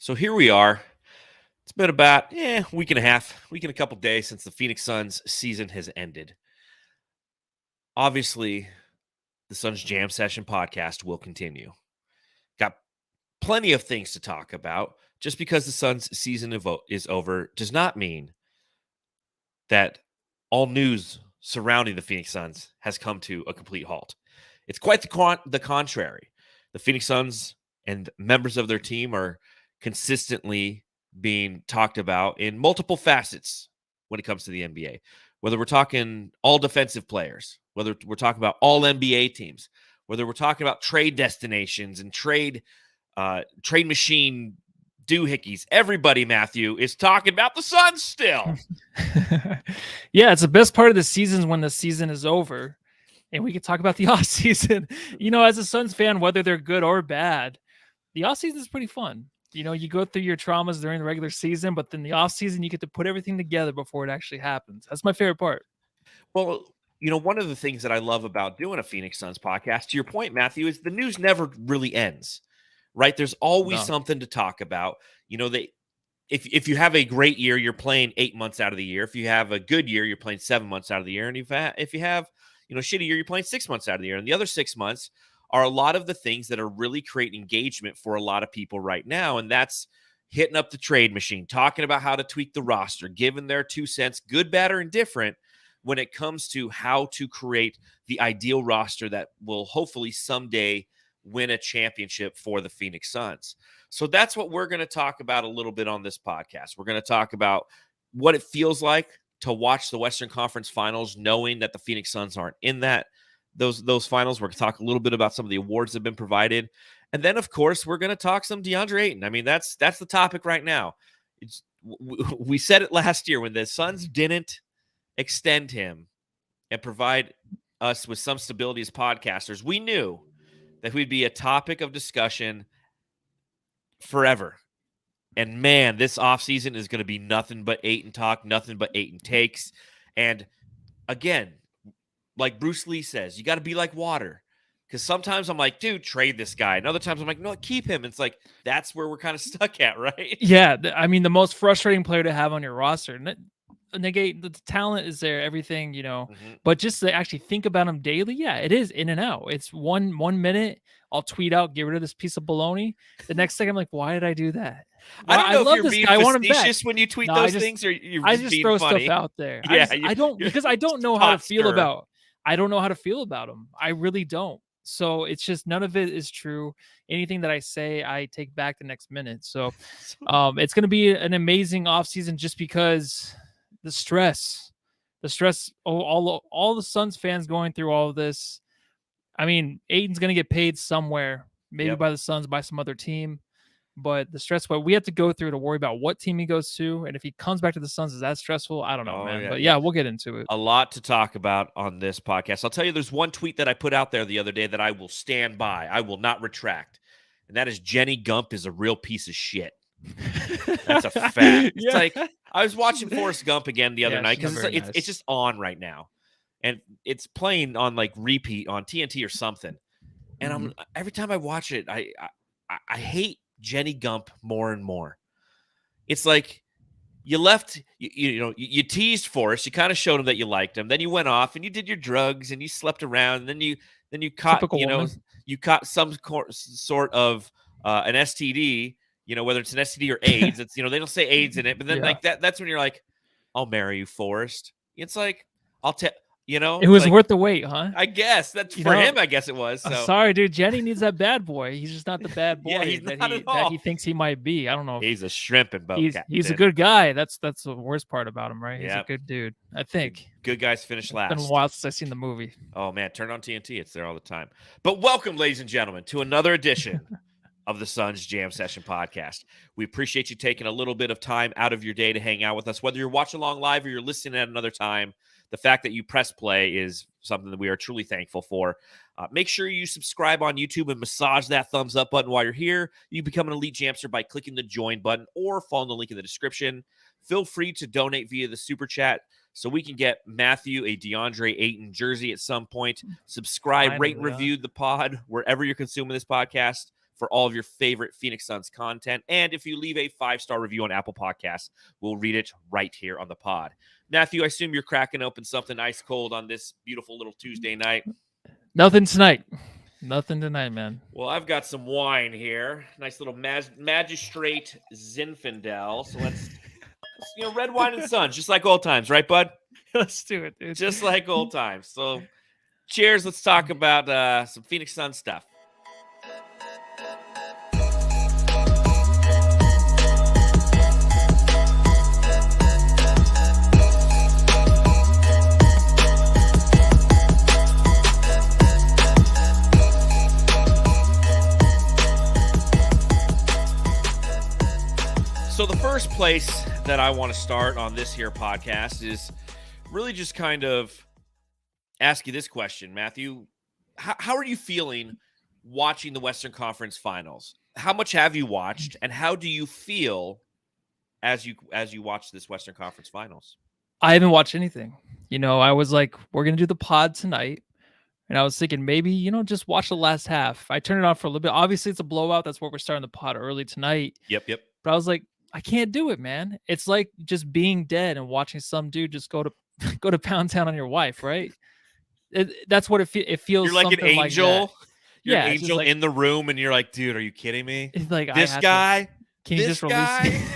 So here we are. It's been about a week and a couple days since the Phoenix Suns season has ended. Obviously, the Suns Jam Session podcast will continue. Got plenty of things to talk about. Just because the Suns season is over does not mean that all news surrounding the Phoenix Suns has come to a complete halt. It's quite the contrary. The Phoenix Suns and members of their team are consistently being talked about in multiple facets when it comes to the NBA. Whether we're talking all defensive players, whether we're talking about all NBA teams, whether we're talking about trade destinations and trade machine doohickeys, everybody, Matthew, is talking about the Suns still. Yeah, it's the best part of the season when the season is over and we can talk about the off season. As a Suns fan, whether they're good or bad, the off season is pretty fun. You go through your traumas during the regular season, but then the off season, you get to put everything together before it actually happens. That's my favorite part. Well, one of the things that I love about doing a Phoenix Suns podcast, to your point, Matthew, is the news never really ends, right? There's always something to talk about. If you have a great year, you're playing 8 months out of the year. If you have a good year, you're playing 7 months out of the year. And if you have a shitty year, you're playing 6 months out of the year. And the other 6 months are a lot of the things that are really creating engagement for a lot of people right now. And that's hitting up the trade machine, talking about how to tweak the roster, giving their 2 cents, good, bad, or indifferent, when it comes to how to create the ideal roster that will hopefully someday win a championship for the Phoenix Suns. So that's what we're going to talk about a little bit on this podcast. We're going to talk about what it feels like to watch the Western Conference Finals, knowing that the Phoenix Suns aren't in those finals. We're going to talk a little bit about some of the awards that have been provided. And then, of course, we're going to talk some Deandre Ayton. I mean, that's the topic right now. We said it last year when the Suns didn't extend him and provide us with some stability as podcasters. We knew that we'd be a topic of discussion forever. And man, this offseason is going to be nothing but Ayton talk, nothing but Ayton takes. And again, like Bruce Lee says, you got to be like water. Because sometimes I'm like, dude, trade this guy. And other times I'm like, no, keep him. It's like, that's where we're kind of stuck at, right? Yeah. I mean, the most frustrating player to have on your roster. Negate the talent is there, everything, but just to actually think about him daily, yeah, it is in and out. It's one minute I'll tweet out, get rid of this piece of baloney. The next second I'm like, why did I do that? I don't know if you're being facetious when you tweet those things, or you're I just being throw funny. stuff out there. Yeah, I don't because I don't know how to feel about. I don't know how to feel about him. I really don't. So it's just none of it is true. Anything that I say, I take back the next minute. So it's going to be an amazing offseason just because the stress, all the Suns fans going through all of this. I mean, Ayton's going to get paid somewhere, maybe by the Suns, by some other team. But the stress, what we have to go through to worry about what team he goes to. And if he comes back to the Suns, is that stressful? I don't know, man. But yeah, we'll get into it. A lot to talk about on this podcast. I'll tell you, there's one tweet that I put out there the other day that I will stand by. I will not retract. And that is Jenny Gump is a real piece of shit. That's a fact. It's like I was watching Forrest Gump again the other night because it's just on right now. And it's playing on like repeat on TNT or something. And every time I watch it, I hate Jenny Gump more and more. It's like you left, you teased Forrest. You kind of showed him that you liked him. Then you went off and you did your drugs and you slept around. And then you caught, you caught some sort of an STD. Whether it's an STD or AIDS. It's they don't say AIDS in it, but then like that's when you're like, I'll marry you, Forrest. It's like I'll tell. It was like, worth the wait, huh? I guess that's for him. I guess it was. So. Sorry, dude. Jenny needs that bad boy. He's just not the bad boy that he thinks he might be. I don't know. He's a shrimp and boat. He's a good guy. That's the worst part about him, right? He's a good dude. I think. Good guys finish last. It's been a while since I've seen the movie. Oh man, turn on TNT. It's there all the time. But welcome, ladies and gentlemen, to another edition of the Suns Jam Session podcast. We appreciate you taking a little bit of time out of your day to hang out with us, whether you're watching along live or you're listening at another time. The fact that you press play is something that we are truly thankful for. Make sure you subscribe on YouTube and massage that thumbs up button while you're here. You become an Elite Jamster by clicking the join button or following the link in the description. Feel free to donate via the super chat so we can get Matthew a Deandre Ayton jersey at some point. Subscribe, rate, and review the pod wherever you're consuming this podcast. for all of your favorite Phoenix Suns content. And if you leave a 5-star review on Apple Podcasts, we'll read it right here on the pod. Matthew, I assume you're cracking open something ice cold on this beautiful little Tuesday night. Nothing tonight. Nothing tonight, man. Well, I've got some wine here. Nice little Magistrate Zinfandel. So let's red wine and Suns, just like old times, right, bud? Let's do it, dude. Just like old times. So cheers. Let's talk about some Phoenix Suns stuff. So the first place that I want to start on this here podcast is really just kind of ask you this question, Matthew. How are you feeling watching the Western Conference Finals? How much have you watched, and how do you feel as you watch this Western Conference Finals? I haven't watched anything. I was like, we're going to do the pod tonight. And I was thinking maybe, just watch the last half. I turned it on for a little bit. Obviously, it's a blowout. That's where we're starting the pod early tonight. Yep. But I was like, I can't do it, man. It's like just being dead and watching some dude just go to Pound Town on your wife, right? That's what it feels. You're like an angel. Like you're an angel like, in the room, and you're like, dude, are you kidding me? It's like this guy. Can you just release?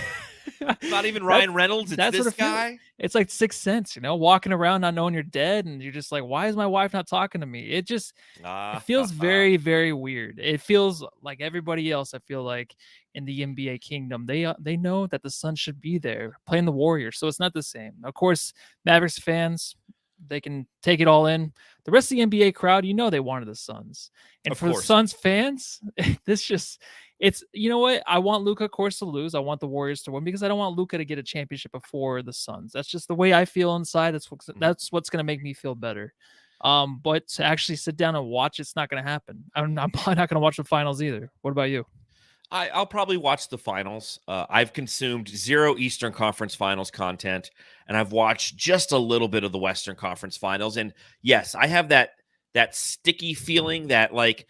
Not even Ryan Reynolds. It's this guy. It's like Sixth Sense, walking around not knowing you're dead, and you're just like, why is my wife not talking to me? It just it feels very, very weird. It feels like everybody else. I feel like in the NBA kingdom, they know that the Suns should be there playing the Warriors, so it's not the same. Of course, Mavericks fans, they can take it all in. The rest of the NBA crowd, they wanted the Suns, and for the Suns fans, it's you know what? I want Luka, of course, to lose. I want the Warriors to win because I don't want Luka to get a championship before the Suns. That's just the way I feel inside. That's what's going to make me feel better. But to actually sit down and watch, it's not going to happen. I'm probably not going to watch the finals either. What about you? I'll probably watch the finals. I've consumed 0 Eastern Conference Finals content, and I've watched just a little bit of the Western Conference Finals. And yes, I have that sticky feeling that like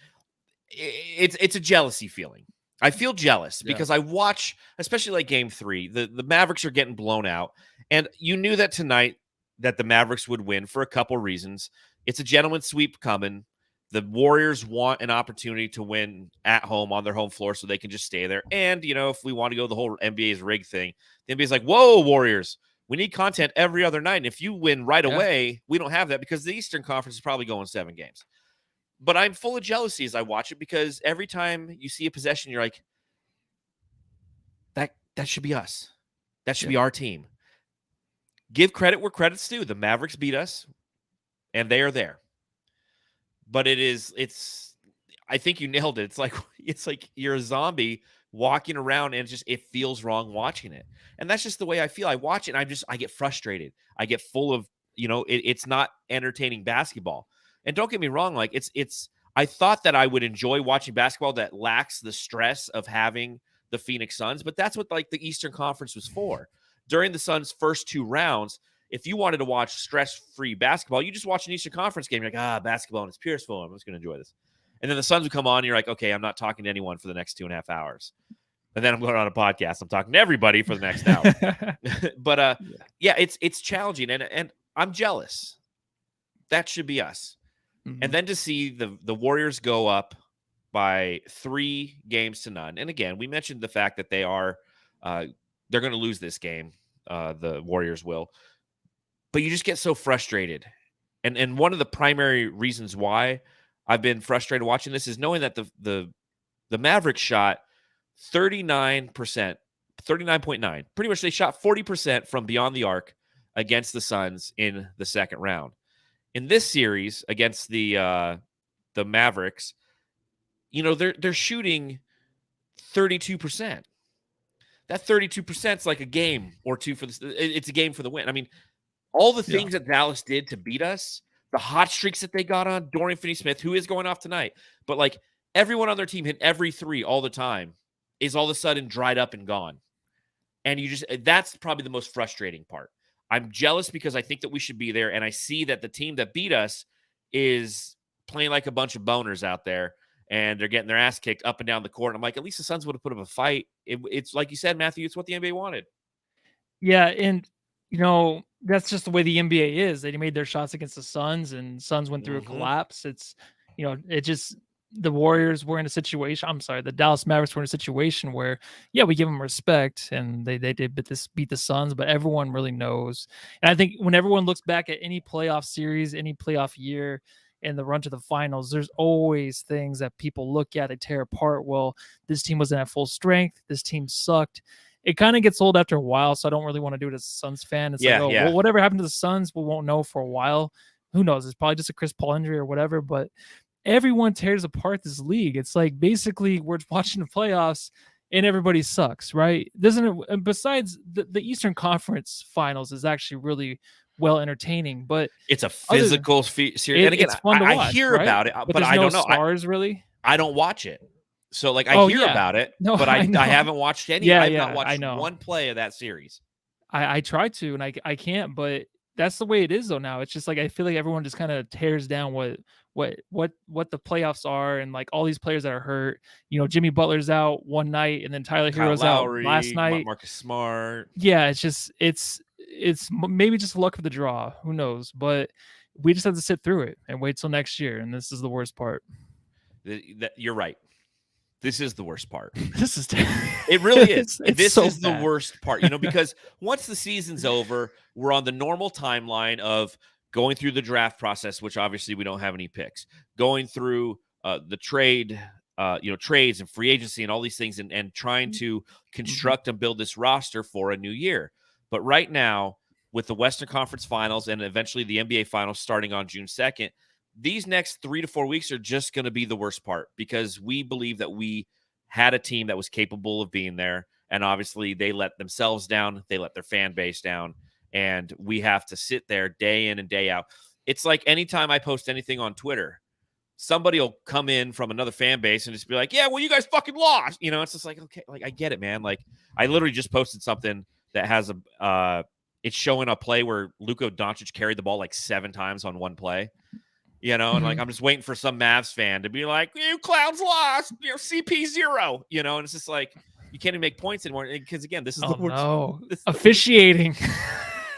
it's a jealousy feeling. I feel jealous because I watch, especially like Game 3, the Mavericks are getting blown out, and you knew that tonight that the Mavericks would win for a couple reasons. It's a gentleman's sweep coming. The Warriors want an opportunity to win at home on their home floor so they can just stay there. And, if we want to go the whole NBA's rig thing, the NBA's like, whoa, Warriors, we need content every other night. And if you win right away, we don't have that because the Eastern Conference is probably going 7 games. But I'm full of jealousy as I watch it because every time you see a possession, you're like, that should be us. That should be our team. Give credit where credit's due. The Mavericks beat us, and they are there. But I think you nailed it. It's like you're a zombie walking around, and it feels wrong watching it. And that's just the way I feel. I watch it, and I get frustrated. I get full of, it's not entertaining basketball. And don't get me wrong, like I thought that I would enjoy watching basketball that lacks the stress of having the Phoenix Suns, but that's what like the Eastern Conference was for. During the Suns' first 2 rounds, if you wanted to watch stress-free basketball, you just watch an Eastern Conference game. You're like, basketball and it's pure fun. I'm just going to enjoy this. And then the Suns would come on, and you're like, okay, I'm not talking to anyone for the next 2.5 hours. And then I'm going on a podcast. I'm talking to everybody for the next hour. But it's challenging, and I'm jealous. That should be us. Mm-hmm. And then to see the Warriors go up by 3 games to none. And again, we mentioned the fact that they're going to lose this game. The Warriors will. But you just get so frustrated. And one of the primary reasons why I've been frustrated watching this is knowing that the Mavericks shot 39%, 39.9. Pretty much they shot 40% from beyond the arc against the Suns in the second round. In this series against the Mavericks, they're shooting 32%. That 32% is like a game or two for it's a game for the win. I mean, all the things that Dallas did to beat us, the hot streaks that they got on, Dorian Finney-Smith, who is going off tonight, but like everyone on their team hit every 3 all the time, is all of a sudden dried up and gone. And that's probably the most frustrating part. I'm jealous because I think that we should be there, and I see that the team that beat us is playing like a bunch of boners out there, and they're getting their ass kicked up and down the court. And I'm like, at least the Suns would have put up a fight. It's like you said, Matthew, it's what the NBA wanted. Yeah, and that's just the way the NBA is. They made their shots against the Suns, and Suns went through a collapse. It's it just the Warriors were in a situation. I'm sorry, the Dallas Mavericks were in a situation where, yeah, we give them respect, and they did beat the Suns, but everyone really knows. And I think when everyone looks back at any playoff series, any playoff year, and the run to the finals, there's always things that people look at, they tear apart. Well, this team wasn't at full strength. This team sucked. It kind of gets old after a while, so I don't really want to do it as a Suns fan. It's well, whatever happened to the Suns, we won't know for a while. Who knows? It's probably just a Chris Paul injury or whatever, but everyone tears apart this league. It's like basically we're watching the playoffs and everybody sucks, right? Doesn't it? And besides, the Eastern Conference Finals is actually really well entertaining, but it's a physical series. And again, it's fun to watch, I hear about it, but I don't know stars really. I don't watch it. So, like, I hear about it, but I haven't watched any. I've not watched one play of that series. I try to, and I can't, but that's the way it is, though, now. It's just like I feel like everyone just kind of tears down what the playoffs are, and, like, all these players that are hurt. Jimmy Butler's out one night, and then Tyler Herro's out last night. Marcus Smart. Yeah, it's maybe just luck of the draw. Who knows? But we just have to sit through it and wait till next year, and this is the worst part. You're right. This is the worst part. This is it really is. This so is bad. The worst part, because once the season's over, we're on the normal timeline of going through the draft process, which obviously we don't have any picks, going through the trades and free agency and all these things, and trying to construct and build this roster for a new year. But right now, with the Western Conference Finals and eventually the NBA Finals starting on June 2nd, these next 3 to 4 weeks are just going to be the worst part, because we believe that we had a team that was capable of being there. And obviously they let themselves down. They let their fan base down. And we have to sit there day in and day out. It's like anytime I post anything on Twitter, somebody will come in from another fan base and just be like, yeah, well, you guys fucking lost. It's just like, okay, like, I get it, man. Like, I literally just posted something that has it's showing a play where Luka Doncic carried the ball like 7 times on one play. And like, I'm just waiting for some Mavs fan to be like, you clowns lost, CP0, and it's just like, you can't even make points anymore. Because again, this is the worst. No. Officiating.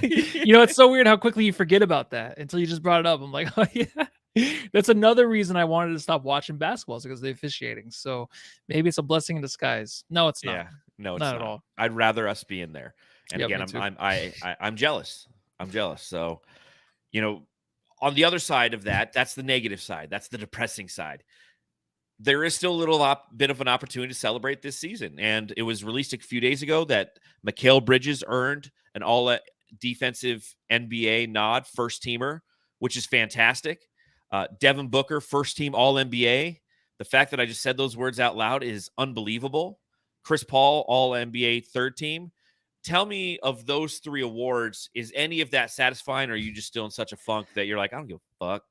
It's so weird how quickly you forget about that until you just brought it up. I'm like, oh yeah, that's another reason I wanted to stop watching basketball, because of the officiating. So maybe it's a blessing in disguise. No, it's not. Yeah, no, it's not at all. I'd rather us be in there. And again, I'm jealous. I'm jealous. So, on the other side of that, that's the negative side. That's the depressing side. There is still a little bit of an opportunity to celebrate this season. And it was released a few days ago that Mikal Bridges earned an all-defensive NBA nod, first teamer, which is fantastic. Devin Booker, first team All-NBA. The fact that I just said those words out loud is unbelievable. Chris Paul, All-NBA third team. Tell me, of those 3 awards, is any of that satisfying, or are you just still in such a funk that you're like, I don't give a fuck?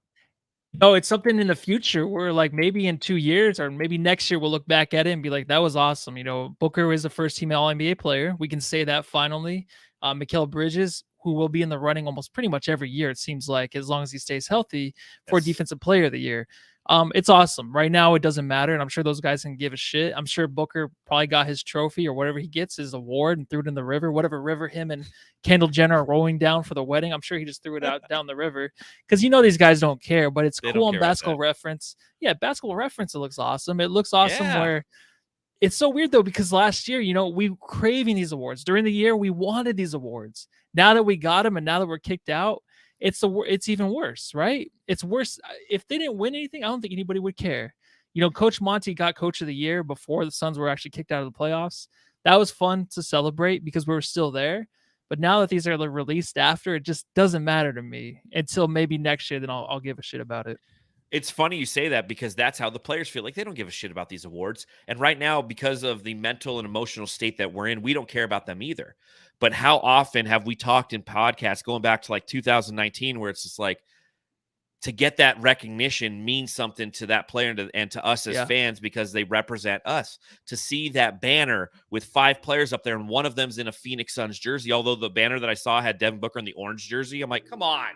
No, it's something in the future where, like, maybe in 2 years or maybe next year, we'll look back at it and be like, that was awesome. Booker is a first team All-NBA player. We can say that finally. Mikal Bridges, who will be in the running almost pretty much every year, it seems like, as long as he stays healthy, for Defensive Player of the Year. It's awesome. Right now, it doesn't matter, and I'm sure those guys can give a shit. I'm sure Booker probably got his trophy or whatever he gets, his award, and threw it in the river, whatever river him and Kendall Jenner are rolling down for the wedding. I'm sure he just threw it out down the river, because these guys don't care, but it's cool on Basketball Reference. Yeah, Basketball Reference, it looks awesome. It looks awesome where it's so weird, though, because last year, we were craving these awards. During the year, we wanted these awards. Now that we got them and now that we're kicked out, it's even worse, right? It's worse. If they didn't win anything, I don't think anybody would care. Coach Monty got Coach of the Year before the Suns were actually kicked out of the playoffs. That was fun to celebrate because we were still there. But now that these are released after, it just doesn't matter to me until maybe next year. Then I'll give a shit about it. It's funny you say that, because that's how the players feel. Like, they don't give a shit about these awards. And right now, because of the mental and emotional state that we're in, we don't care about them either. But how often have we talked in podcasts going back to like 2019, where it's just like, to get that recognition means something to that player and to us as fans, because they represent us. To see that banner with 5 players up there and one of them's in a Phoenix Suns jersey, although the banner that I saw had Devin Booker in the orange jersey, I'm like, come on.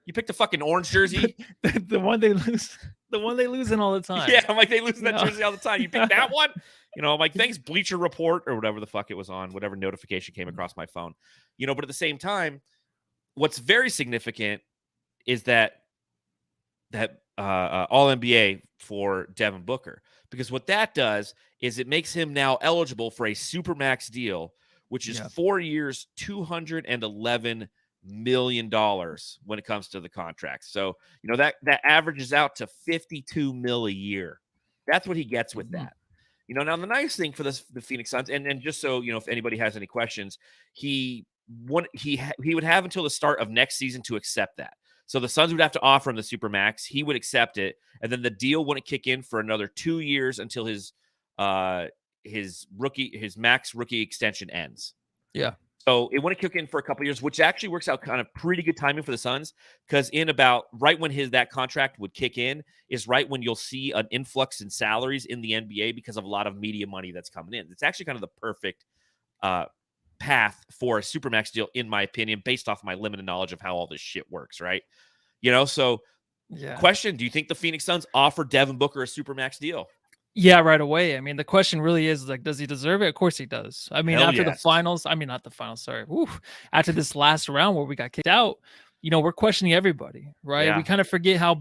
You picked a fucking orange jersey? The one they lose. The one they lose in all the time. Yeah, I'm like, they lose in that jersey all the time. You pick that one? I'm like, thanks, Bleacher Report, or whatever the fuck it was on, whatever notification came across my phone. But at the same time, what's very significant is that All-NBA for Devin Booker. Because what that does is it makes him now eligible for a Supermax deal, which is 4 years, $211 million when it comes to the contract. So, that averages out to $52 million a year. That's what he gets with that. Now the nice thing for the Phoenix Suns, and just so if anybody has any questions, he would have until the start of next season to accept that. So the Suns would have to offer him the Supermax. He would accept it, and then the deal wouldn't kick in for another 2 years until his max rookie extension ends. Yeah. So it wouldn't kick in for a couple of years, which actually works out kind of pretty good timing for the Suns, because in about right when that contract would kick in is right when you'll see an influx in salaries in the NBA because of a lot of media money that's coming in. It's actually kind of the perfect path for a Supermax deal, in my opinion, based off my limited knowledge of how all this shit works, right? So question, do you think the Phoenix Suns offer Devin Booker a Supermax deal? Yeah, right away. I mean, the question really is, like, does he deserve it? Of course he does. I mean, after the finals, not the finals, sorry. After this last round where we got kicked out, we're questioning everybody, right? Yeah. We kind of forget how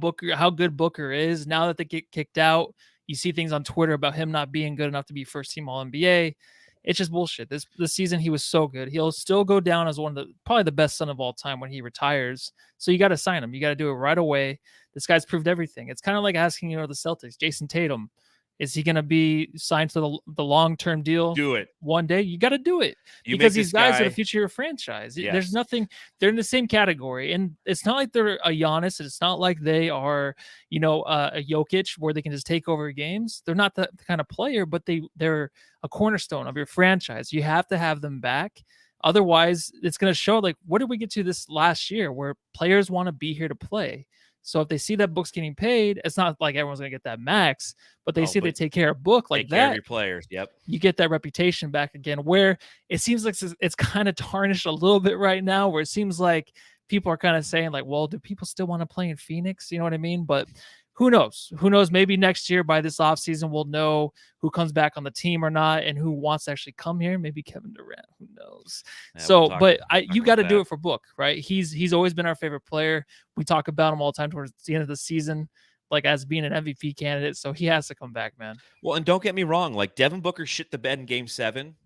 good Booker is. Now that they get kicked out, you see things on Twitter about him not being good enough to be first team All-NBA. It's just bullshit. This season, he was so good. He'll still go down as probably the best son of all time when he retires. So you got to sign him. You got to do it right away. This guy's proved everything. It's kind of like asking, the Celtics, Jason Tatum, is he going to be signed to the long-term deal? Do it. One day. You got to do it. Because these guys are the future of your franchise. Yes. There's nothing. They're in the same category. And it's not like they're a Giannis. It's not like they are, a Jokic where they can just take over games. They're not the kind of player, but they're a cornerstone of your franchise. You have to have them back. Otherwise, it's going to show, like, what did we get to this last year where players want to be here to play? So if they see that Book's getting paid, it's not like everyone's going to get that max, but they they take care of Book like that. Take care of your players. Yep. You get that reputation back again, where it seems like it's kind of tarnished a little bit right now, where it seems like people are kind of saying, like, well, do people still want to play in Phoenix? You know what I mean? But who knows? Who knows? Maybe next year by this offseason, we'll know who comes back on the team or not and who wants to actually come here. Maybe Kevin Durant. Who knows? Yeah, you got to do it for Book, right? He's always been our favorite player. We talk about him all the time towards the end of the season, like as being an MVP candidate. So he has to come back, man. Well, and don't get me wrong. Like, Devin Booker shit the bed in Game 7.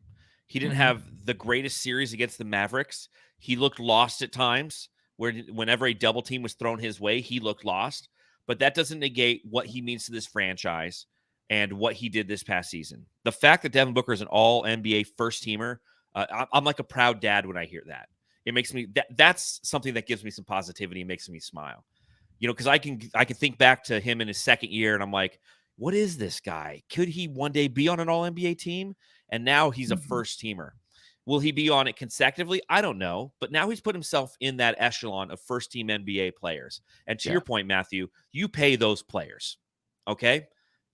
He didn't have the greatest series against the Mavericks. He looked lost at times. Whenever a double team was thrown his way, he looked lost. But that doesn't negate what he means to this franchise and what he did this past season. The fact that Devin Booker is an All-NBA first-teamer, I'm like a proud dad when I hear that. It makes me that's something that gives me some positivity and makes me smile. Because I can think back to him in his second year, and I'm like, what is this guy? Could he one day be on an All-NBA team? And now he's a first-teamer. Will he be on it consecutively? I don't know. But now he's put himself in that echelon of first-team NBA players. And to your point, Matthew, you pay those players, okay?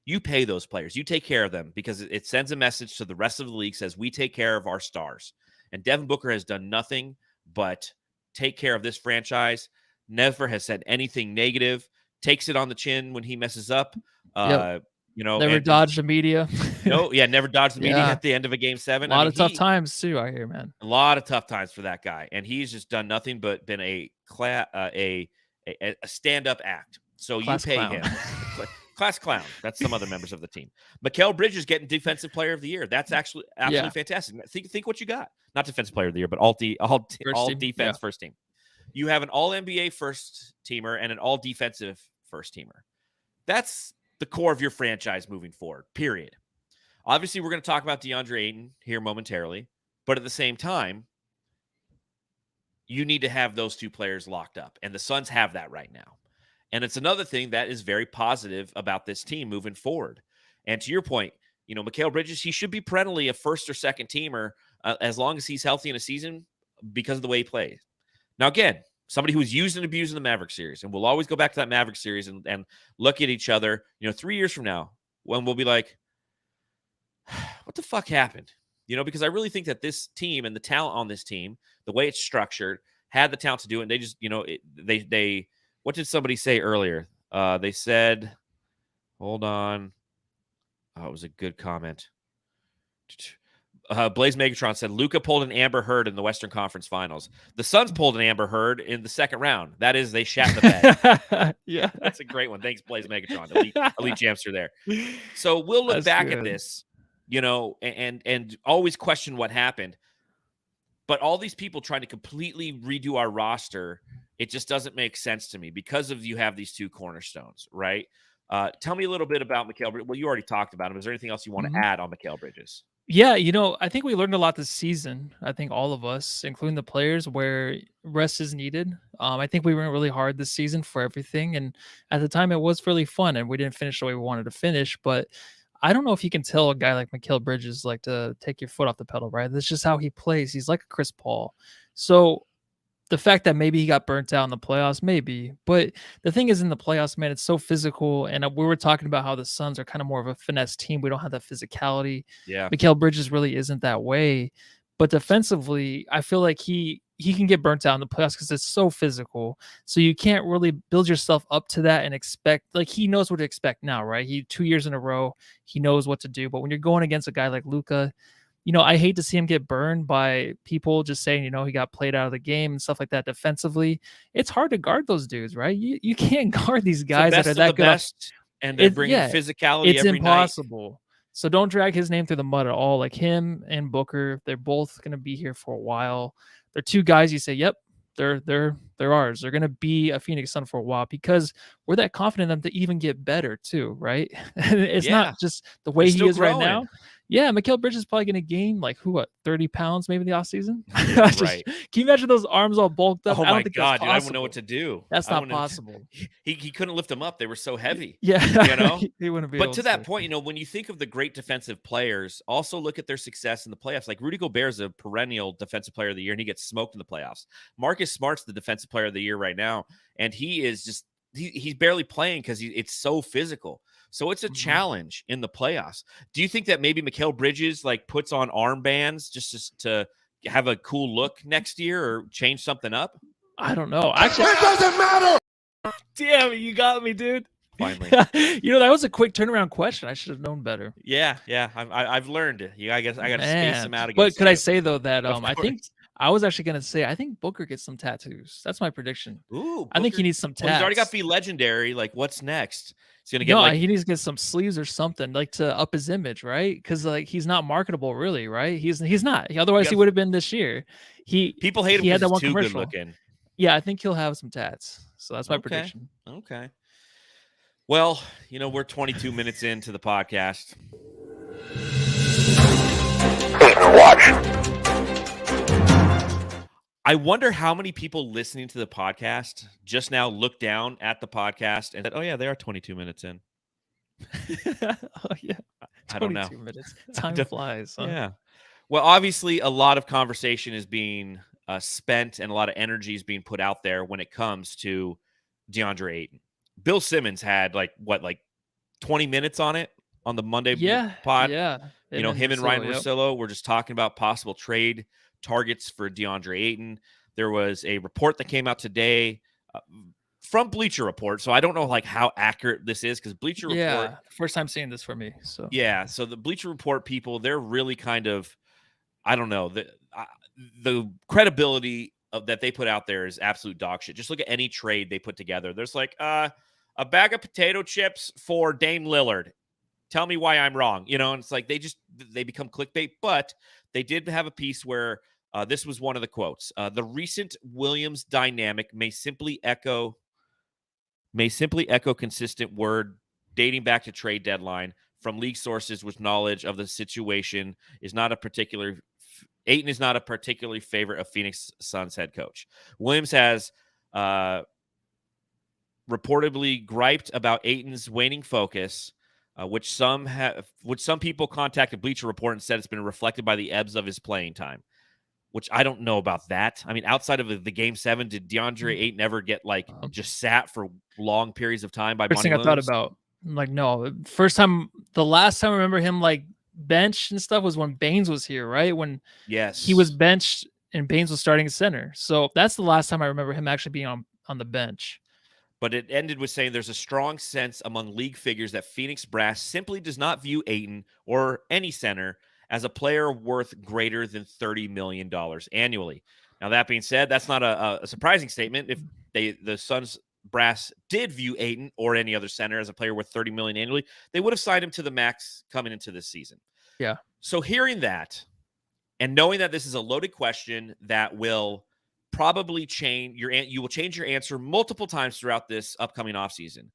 You pay those players. You take care of them because it sends a message to the rest of the league, says we take care of our stars. And Devin Booker has done nothing but take care of this franchise, never has said anything negative, takes it on the chin when he messes up. Never dodged the media. Never dodged the media at the end of a Game 7. A lot of tough times too, I hear, man. A lot of tough times for that guy, and he's just done nothing but been a stand-up act. So class you pay clown. Him, class clown. That's some other members of the team. Mikal Bridges getting Defensive Player of the Year. That's actually absolutely fantastic. Think what you got. Not Defensive Player of the Year, but all defense first team. You have an All-NBA first teamer and an All-Defensive first teamer. That's the core of your franchise moving forward, period. Obviously, we're going to talk about Deandre Ayton here momentarily, but at the same time, you need to have those two players locked up, and the Suns have that right now. And it's another thing that is very positive about this team moving forward. And to your point, Mikal Bridges, he should be perennially a first or second teamer as long as he's healthy in a season because of the way he plays. Now, again, somebody who was used and abused in the Mavericks series, and we'll always go back to that Mavericks series and look at each other, 3 years from now, when we'll be like, what the fuck happened? Because I really think that this team and the talent on this team, the way it's structured, had the talent to do it. And they just, they what did somebody say earlier? They said Hold on. Oh, it was a good comment. Blaze Megatron said Luka pulled an Amber Heard in the Western Conference Finals. The Suns pulled an Amber Heard in the second round. That is, they shat the bed. Yeah, that's a great one. Thanks, Blaze Megatron. Elite Jamster there. So we'll look back at this, and always question what happened. But all these people trying to completely redo our roster, it just doesn't make sense to me because you have these two cornerstones, right? Tell me a little bit about Mikal Bridges. Well, you already talked about him. Is there anything else you want to add on Mikal Bridges? Yeah, I think we learned a lot this season. I think all of us, including the players, where rest is needed. I think we went really hard this season for everything. And at the time, it was really fun, and we didn't finish the way we wanted to finish. But I don't know if you can tell a guy like Mikal Bridges like to take your foot off the pedal, right? That's just how he plays. He's like a Chris Paul. So the fact that maybe he got burnt out in the playoffs, maybe. But the thing is, in the playoffs, man, it's so physical. And we were talking about how the Suns are kind of more of a finesse team. We don't have that physicality. Yeah. Mikal Bridges really isn't that way. But defensively, I feel like he can get burnt out in the playoffs because it's so physical. So you can't really build yourself up to that and expect, like, he knows what to expect now, right? 2 years in a row, he knows what to do. But when you're going against a guy like Luka, I hate to see him get burned by people just saying, he got played out of the game and stuff like that defensively. It's hard to guard those dudes, right? You can't guard these guys that are that good. Best, and they're bringing physicality it's every impossible. night. So don't drag his name through the mud at all. Like him and Booker, they're both going to be here for a while. They're two guys you say, yep, they're ours. They're going to be a Phoenix Sun for a while because we're that confident in them to even get better too, right? It's not just the way he is growing right now. Yeah, Mikal Bridges is probably going to gain 30 pounds maybe in the offseason. Right. Can you imagine those arms all bulked up? Oh my God, dude, I don't know what to do. That's not possible. He couldn't lift them up. They were so heavy. Yeah. He wouldn't be. But to that point, when you think of the great defensive players, also look at their success in the playoffs. Like Rudy Gobert is a perennial defensive player of the year, and he gets smoked in the playoffs. Marcus Smart's the defensive player of the year right now, and he is just he's barely playing because it's so physical. So it's a challenge in the playoffs. Do you think that maybe Mikal Bridges puts on armbands just to have a cool look next year or change something up? I don't know. Actually, it doesn't matter. Damn, you got me, dude. Finally. That was a quick turnaround question. I should have known better. Yeah. I've learned it. I guess I got to space them out again. But could I say though that I was actually gonna say I think Booker gets some tattoos. That's my prediction. Ooh, Booker, I think he needs some tats. Well, he's already got Be Legendary. What's next? He's gonna get he needs to get some sleeves or something to up his image, right? Because he's not marketable, really, right? He's not. Otherwise, he would have been this year. People hate him. He had that one too commercial. Good looking. Yeah, I think he'll have some tats. So that's my prediction. Okay. Well, we're 22 minutes into the podcast. Watch. I wonder how many people listening to the podcast just now look down at the podcast and said, "Oh yeah, they are 22 minutes in." Oh yeah, I don't know. 22 minutes. Time flies. Huh? Yeah. Well, obviously, a lot of conversation is being spent and a lot of energy is being put out there when it comes to Deandre Ayton. Bill Simmons had 20 minutes on it on the Monday pod. Yeah. Him and Ryan Russillo were just talking about possible trade targets for Deandre Ayton. There was a report that came out today from Bleacher Report. So I don't know how accurate this is because Bleacher Report. Yeah, first time seeing this for me. So yeah, so the Bleacher Report people, they're really kind of, I don't know, the credibility that they put out there is absolute dog shit. Just look at any trade they put together. There's a bag of potato chips for Dame Lillard. Tell me why I'm wrong. And it's they become clickbait, but they did have a piece where this was one of the quotes. The recent Williams dynamic may simply echo consistent word dating back to trade deadline from league sources with knowledge of the situation Ayton is not a particularly favorite of Phoenix Suns head coach. Williams has reportedly griped about Ayton's waning focus, which some people contacted Bleacher Report and said it's been reflected by the ebbs of his playing time, which I don't know about that. I mean, outside of the Game 7, did Deandre Ayton ever get just sat for long periods of time by First thing I thought about, no. The last time I remember him bench and stuff was when Baines was here, right? When he was benched and Baines was starting at center. So that's the last time I remember him actually being on the bench. But it ended with saying there's a strong sense among league figures that Phoenix brass simply does not view Ayton or any center as a player worth greater than $30 million annually. Now, that being said, that's not a surprising statement. If the Suns brass did view Ayton or any other center as a player worth $30 million annually, they would have signed him to the max coming into this season. Yeah. So hearing that and knowing that this is a loaded question that will probably change you will change your answer multiple times throughout this upcoming offseason.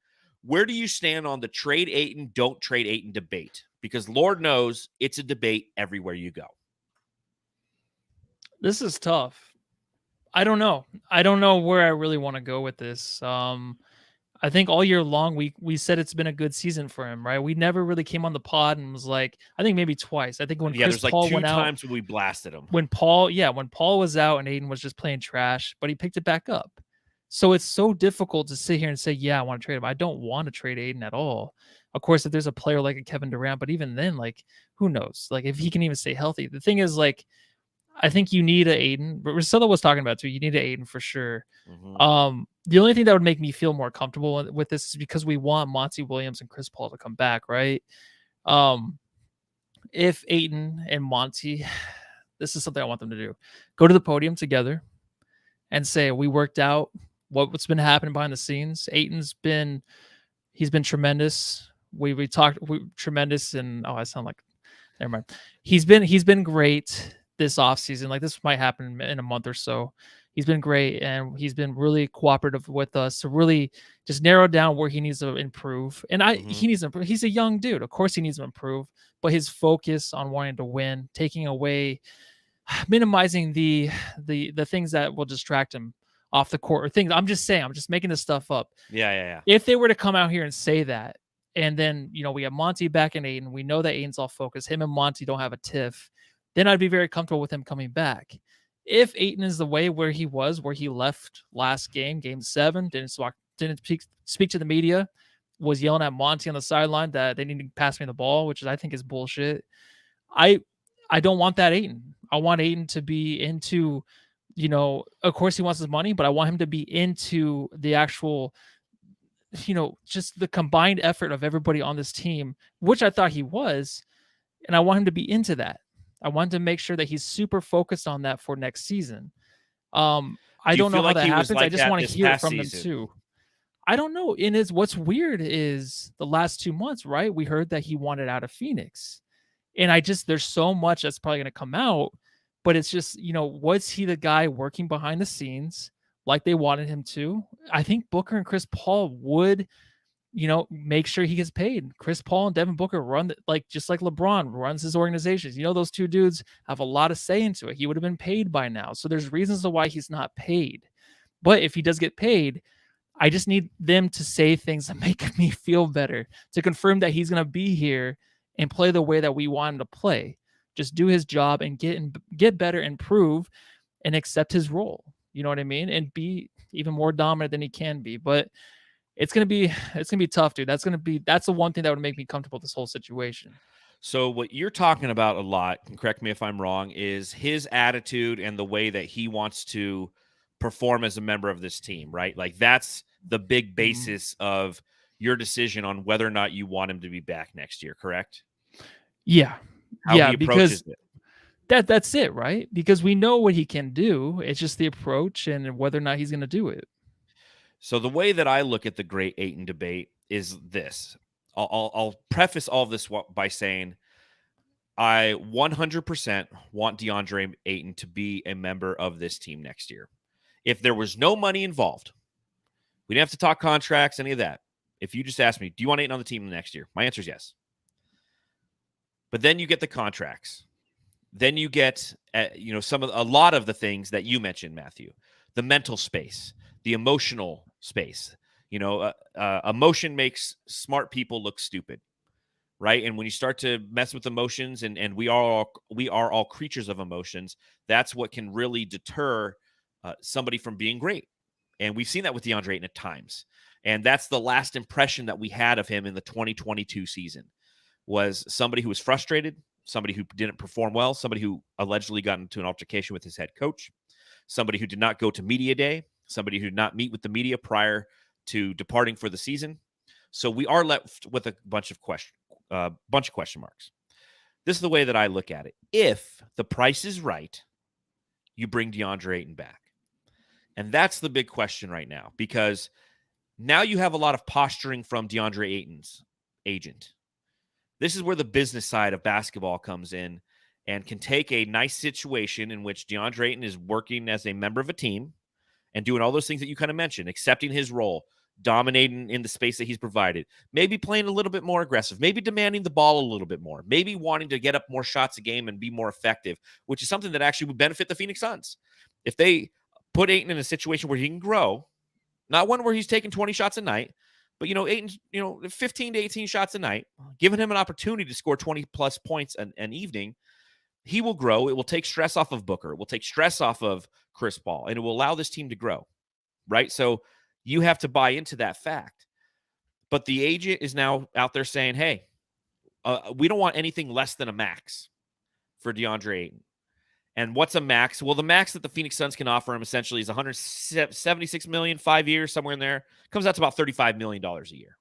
Where do you stand on the trade Ayton, don't trade Ayton debate? Because Lord knows it's a debate everywhere you go. This is tough. I don't know. I don't know where I really want to go with this. I think all year long we said it's been a good season for him, right? We never really came on the pod and was like, I think maybe twice. I think when Chris there's Paul like two went times out, when we blasted him. when Paul was out and Ayton was just playing trash, but he picked it back up. So it's so difficult to sit here and say, yeah, I want to trade him. I don't want to trade Ayton at all. Of course, if there's a player like a Kevin Durant, but even then, like, who knows? Like, if he can even stay healthy. The thing is, like, I think you need a Ayton. But Russillo was talking about too. You need an Ayton for sure. Mm-hmm. The only thing that would make me feel more comfortable with this is because we want Monty Williams and Chris Paul to come back, right? If Ayton and Monty, this is something I want them to do, go to the podium together and say, we worked out what's been happening behind the scenes. Ayton's been tremendous. We talked tremendous, and I sound like, never mind. He's been great this offseason. Like, this might happen in a month or so. He's been great, and he's been really cooperative with us to really just narrow down where he needs to improve. And he needs to improve. He's a young dude. Of course he needs to improve, but his focus on wanting to win, taking away, minimizing the things that will distract him off the court or things. I'm just making this stuff up. Yeah. If they were to come out here and say that, and then, we have Monty back in Ayton, we know that Ayton's all focused, him and Monty don't have a tiff, then I'd be very comfortable with him coming back. If Ayton is the way where he left last game 7, didn't speak to the media, was yelling at Monty on the sideline that they need to pass me the ball, which I think is bullshit. I don't want that Ayton. I want Ayton to be into, of course he wants his money, but I want him to be into the actual, just the combined effort of everybody on this team, which I thought he was. And I want him to be into that. I want to make sure that he's super focused on that for next season. I don't know how that happens. I just want to hear it from them too. I don't know. And what's weird is the last 2 months, right? We heard that he wanted out of Phoenix. And there's so much that's probably going to come out, but it's just, was he the guy working behind the scenes like they wanted him to? I think Booker and Chris Paul would, make sure he gets paid. Chris Paul and Devin Booker run just like LeBron runs his organizations. Those two dudes have a lot of say into it. He would have been paid by now. So there's reasons why he's not paid. But if he does get paid, I just need them to say things that make me feel better, to confirm that he's going to be here and play the way that we want him to play. Just do his job and get better, improve, and accept his role. You know what I mean? And be even more dominant than he can be. But it's gonna be tough, dude. That's the one thing that would make me comfortable with this whole situation. So what you're talking about a lot, and correct me if I'm wrong, is his attitude and the way that he wants to perform as a member of this team, right? Like, that's the big basis of your decision on whether or not you want him to be back next year, correct? Yeah. How he approaches it. That's it, right? Because we know what he can do. It's just the approach and whether or not he's going to do it. So the way that I look at the great Ayton debate is this. I'll preface all of this by saying I 100% want Deandre Ayton to be a member of this team next year. If there was no money involved, we didn't have to talk contracts, any of that. If you just asked me, do you want Ayton on the team next year? My answer is yes. But then you get the contracts. Then you get, a lot of the things that you mentioned, Matthew. The mental space, the emotional space. Emotion makes smart people look stupid, right? And when you start to mess with emotions, and we are all creatures of emotions, that's what can really deter somebody from being great. And we've seen that with Deandre Ayton at times. And that's the last impression that we had of him in the 2022 season, was somebody who was frustrated, somebody who didn't perform well, somebody who allegedly got into an altercation with his head coach, somebody who did not go to media day, somebody who did not meet with the media prior to departing for the season. So we are left with a bunch of question marks. This is the way that I look at it. If the price is right, you bring Deandre Ayton back. And that's the big question right now, because now you have a lot of posturing from Deandre Ayton's agent. This is where the business side of basketball comes in and can take a nice situation in which Deandre Ayton is working as a member of a team and doing all those things that you kind of mentioned, accepting his role, dominating in the space that he's provided, maybe playing a little bit more aggressive, maybe demanding the ball a little bit more, maybe wanting to get up more shots a game and be more effective, which is something that actually would benefit the Phoenix Suns. If they put Ayton in a situation where he can grow, not one where he's taking 20 shots a night, but, Ayton's, 15 to 18 shots a night, giving him an opportunity to score 20-plus points an evening, he will grow. It will take stress off of Booker. It will take stress off of Chris Paul, and it will allow this team to grow, right? So you have to buy into that fact. But the agent is now out there saying, hey, we don't want anything less than a max for Deandre Ayton. And what's a max? Well, the max that the Phoenix Suns can offer him essentially is $176 million, 5 years, somewhere in there. Comes out to about $35 million a year.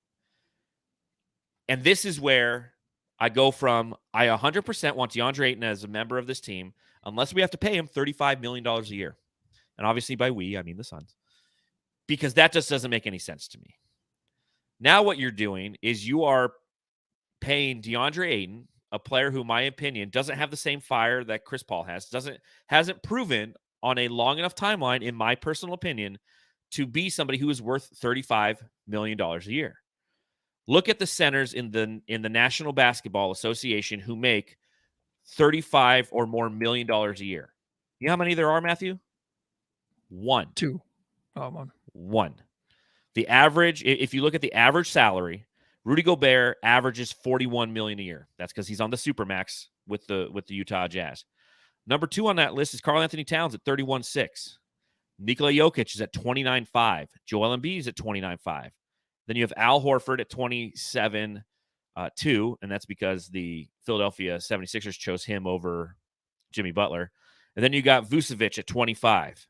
And this is where I go from, I 100% want DeAndre Ayton as a member of this team, unless we have to pay him $35 million a year. And obviously by we, I mean the Suns. Because that just doesn't make any sense to me. Now what you're doing is you are paying DeAndre Ayton, a player who, in my opinion, doesn't have the same fire that Chris Paul has, hasn't proven on a long enough timeline, in my personal opinion, to be somebody who is worth $35 million a year. Look at the centers in the National Basketball Association who make $35 or more million a year. You know how many there are, Matthew? One. Two. Oh, one. The average, if you look at the average salary, Rudy Gobert averages $41 million a year. That's because he's on the Supermax with the Utah Jazz. Number 2 on that list is Karl Anthony Towns at $31.6. Nikola Jokic is at $29.5. Joel Embiid is at $29.5. Then you have Al Horford at $27.2, and that's because the Philadelphia 76ers chose him over Jimmy Butler. And then you got Vucevic at $25.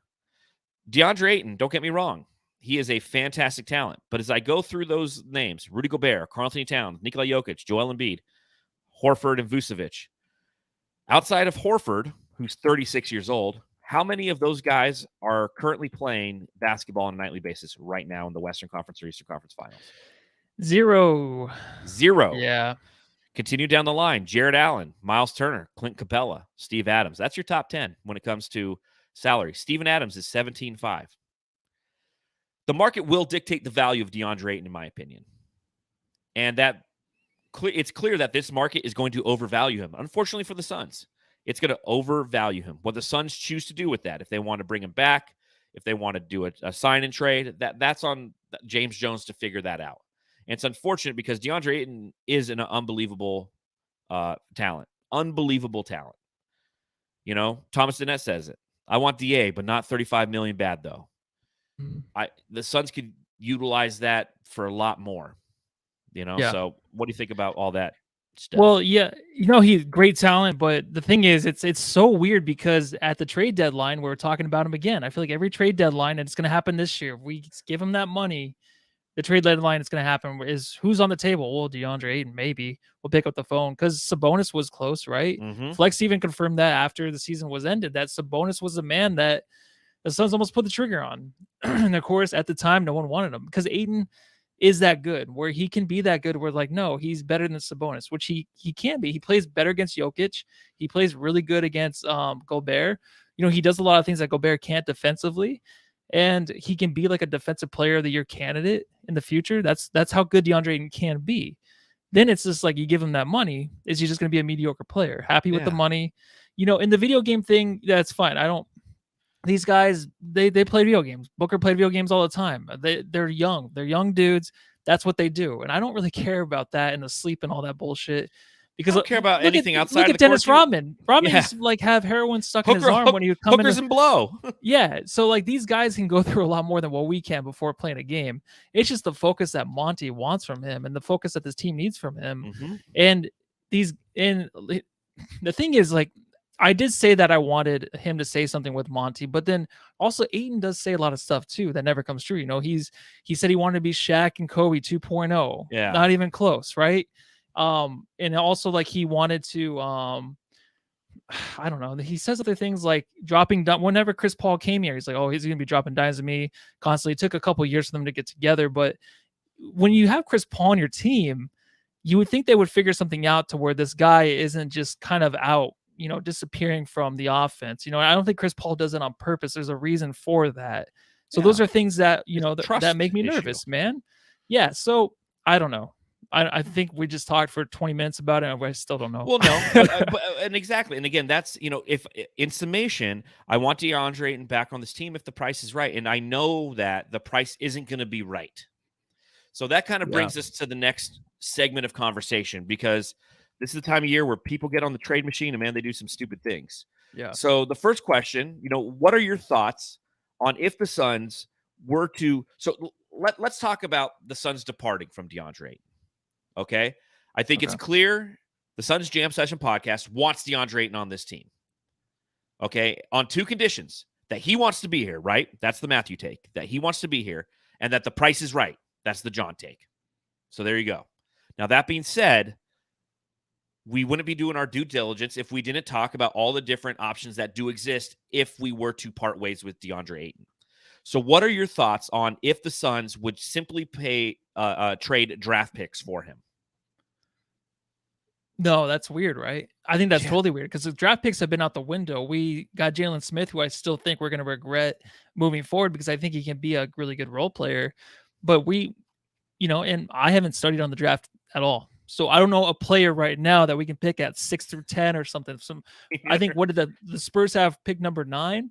DeAndre Ayton, don't get me wrong, he is a fantastic talent. But as I go through those names, Rudy Gobert, Karl Anthony Towns, Nikola Jokic, Joel Embiid, Horford, and Vucevic, outside of Horford, who's 36 years old, how many of those guys are currently playing basketball on a nightly basis right now in the Western Conference or Eastern Conference Finals? Zero. Yeah. Continue down the line. Jared Allen, Miles Turner, Clint Capella, Steve Adams. That's your top 10 when it comes to salary. Steven Adams is $17.5. The market will dictate the value of DeAndre Ayton, in my opinion. And it's clear that this market is going to overvalue him. Unfortunately for the Suns, it's going to overvalue him. What the Suns choose to do with that, if they want to bring him back, if they want to do a sign and trade, that's on James Jones to figure that out. And it's unfortunate because DeAndre Ayton is an unbelievable talent. Unbelievable talent. Thomas Dennett says it. I want DA, but not $35 million bad, though. The Suns could utilize that for a lot more. Yeah. So what do you think about all that stuff? Well, yeah, he's great talent, but the thing is, it's so weird because at the trade deadline, we're talking about him again. I feel like every trade deadline, and it's going to happen this year, if we give him that money, the trade deadline is going to happen is who's on the table? Well, DeAndre Ayton, maybe. We'll pick up the phone because Sabonis was close, right? Mm-hmm. Flex even confirmed that after the season was ended, that Sabonis was the man that the Suns almost put the trigger on. And of course, at the time, no one wanted him because Ayton is that good, where he can be that good. We're like, no, he's better than Sabonis, which he can be. He plays better against Jokic. He plays really good against Gobert. He does a lot of things that Gobert can't defensively. And he can be like a defensive player of the year candidate in the future. That's how good DeAndre Ayton can be. Then it's just like you give him that money. Is he just going to be a mediocre player? Happy with the money? In the video game thing, that's fine. These guys, they play video games. Booker played video games all the time. They're young. They're young dudes. That's what they do. And I don't really care about that and the sleep and all that bullshit. Because I don't care about anything outside look of at Dennis Rodman. Rodman used to like have heroin stuck in his arm when he would come hookers and blow. Yeah. So like these guys can go through a lot more than what we can before playing a game. It's just the focus that Monty wants from him and the focus that this team needs from him. Mm-hmm. And the thing is, like, I did say that I wanted him to say something with Monty, but then also Ayton does say a lot of stuff too that never comes true. He said he wanted to be Shaq and Kobe 2.0. Yeah. Not even close, right? And also like he wanted to I don't know. He says other things like dropping down. Whenever Chris Paul came here, he's like, "Oh, he's going to be dropping dimes to me constantly." It took a couple years for them to get together, but when you have Chris Paul on your team, you would think they would figure something out to where this guy isn't just kind of out, disappearing from the offense. I don't think Chris Paul does it on purpose. There's a reason for that. So those are things that that make me nervous, man. Yeah. So I don't know. I think we just talked for 20 minutes about it, and I still don't know. Well, no, and exactly. And again, that's, if in summation, I want DeAndre Ayton back on this team if the price is right. And I know that the price isn't going to be right. So that kind of brings us to the next segment of conversation, because this is the time of year where people get on the trade machine and, man, they do some stupid things. Yeah. So the first question, what are your thoughts on if the Suns were to – so let's talk about the Suns departing from DeAndre Ayton. Okay. I think it's clear the Suns Jam Session podcast wants DeAndre Ayton on this team. Okay. On two conditions: that he wants to be here, right? That's the Matthew take, that he wants to be here, and that the price is right. That's the John take. So there you go. Now, that being said, we wouldn't be doing our due diligence if we didn't talk about all the different options that do exist if we were to part ways with DeAndre Ayton. So what are your thoughts on if the Suns would simply trade draft picks for him? No, that's weird, right? I think that's totally weird because the draft picks have been out the window. We got Jalen Smith, who I still think we're going to regret moving forward because I think he can be a really good role player. But and I haven't studied on the draft at all. So I don't know a player right now that we can pick at 6 through 10 or something. I think what did the Spurs have pick number 9?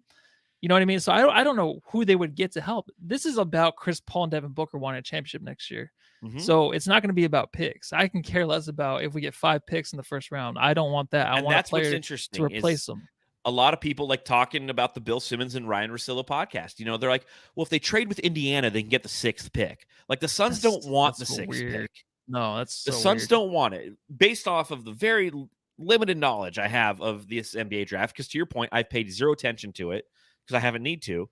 You know what I mean? So I don't know who they would get to help. This is about Chris Paul and Devin Booker wanting a championship next year. Mm-hmm. So it's not going to be about picks. I can care less about if we get 5 picks in the first round. I don't want that. I want a player to replace them. A lot of people like talking about the Bill Simmons and Ryan Russillo podcast. They're like, well, if they trade with Indiana, they can get the 6th pick. Like the Suns don't want the 6th pick. No, that's the Suns don't want it, based off of the very limited knowledge I have of this NBA draft. Because to your point, I've paid zero attention to it because I haven't need to.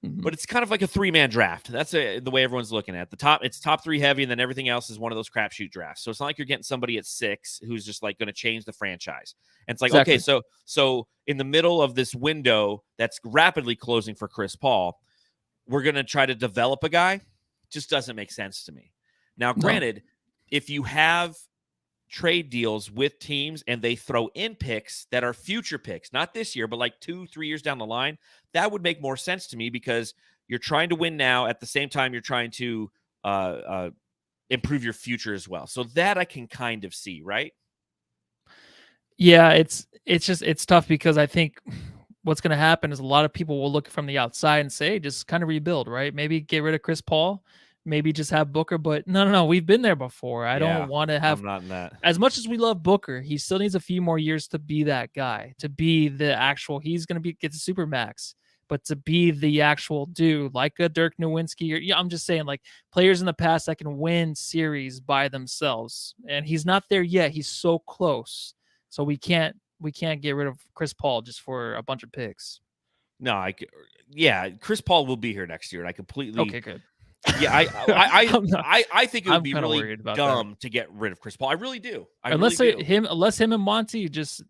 Mm-hmm. But it's kind of like a 3-man draft. That's the way everyone's looking at the top. It's top 3 heavy, and then everything else is one of those crapshoot drafts. So it's not like you're getting somebody at 6 who's just like going to change the franchise. And it's like, okay, so in the middle of this window that's rapidly closing for Chris Paul, we're going to try to develop a guy. Just doesn't make sense to me. Now, granted, if you have trade deals with teams and they throw in picks that are future picks, not this year, but like 2-3 years down the line, that would make more sense to me because you're trying to win now. At the same time, you're trying to improve your future as well. So that I can kind of see, right? Yeah, it's tough because I think what's going to happen is a lot of people will look from the outside and say, just kind of rebuild, right? Maybe get rid of Chris Paul. Maybe just have Booker, but no. We've been there before. I don't want to have. I'm not in that. As much as we love Booker, he still needs a few more years to be that guy, to be the actual. He's going to get the super max, but to be the actual dude, like a Dirk Nowitzki, or I'm just saying, like players in the past that can win series by themselves, and he's not there yet. He's so close, so we can't get rid of Chris Paul just for a bunch of picks. No, Chris Paul will be here next year, and I completely okay, good. Yeah, I think it would be really dumb that. to get rid of Chris Paul. I really do. Unless him and Monty just,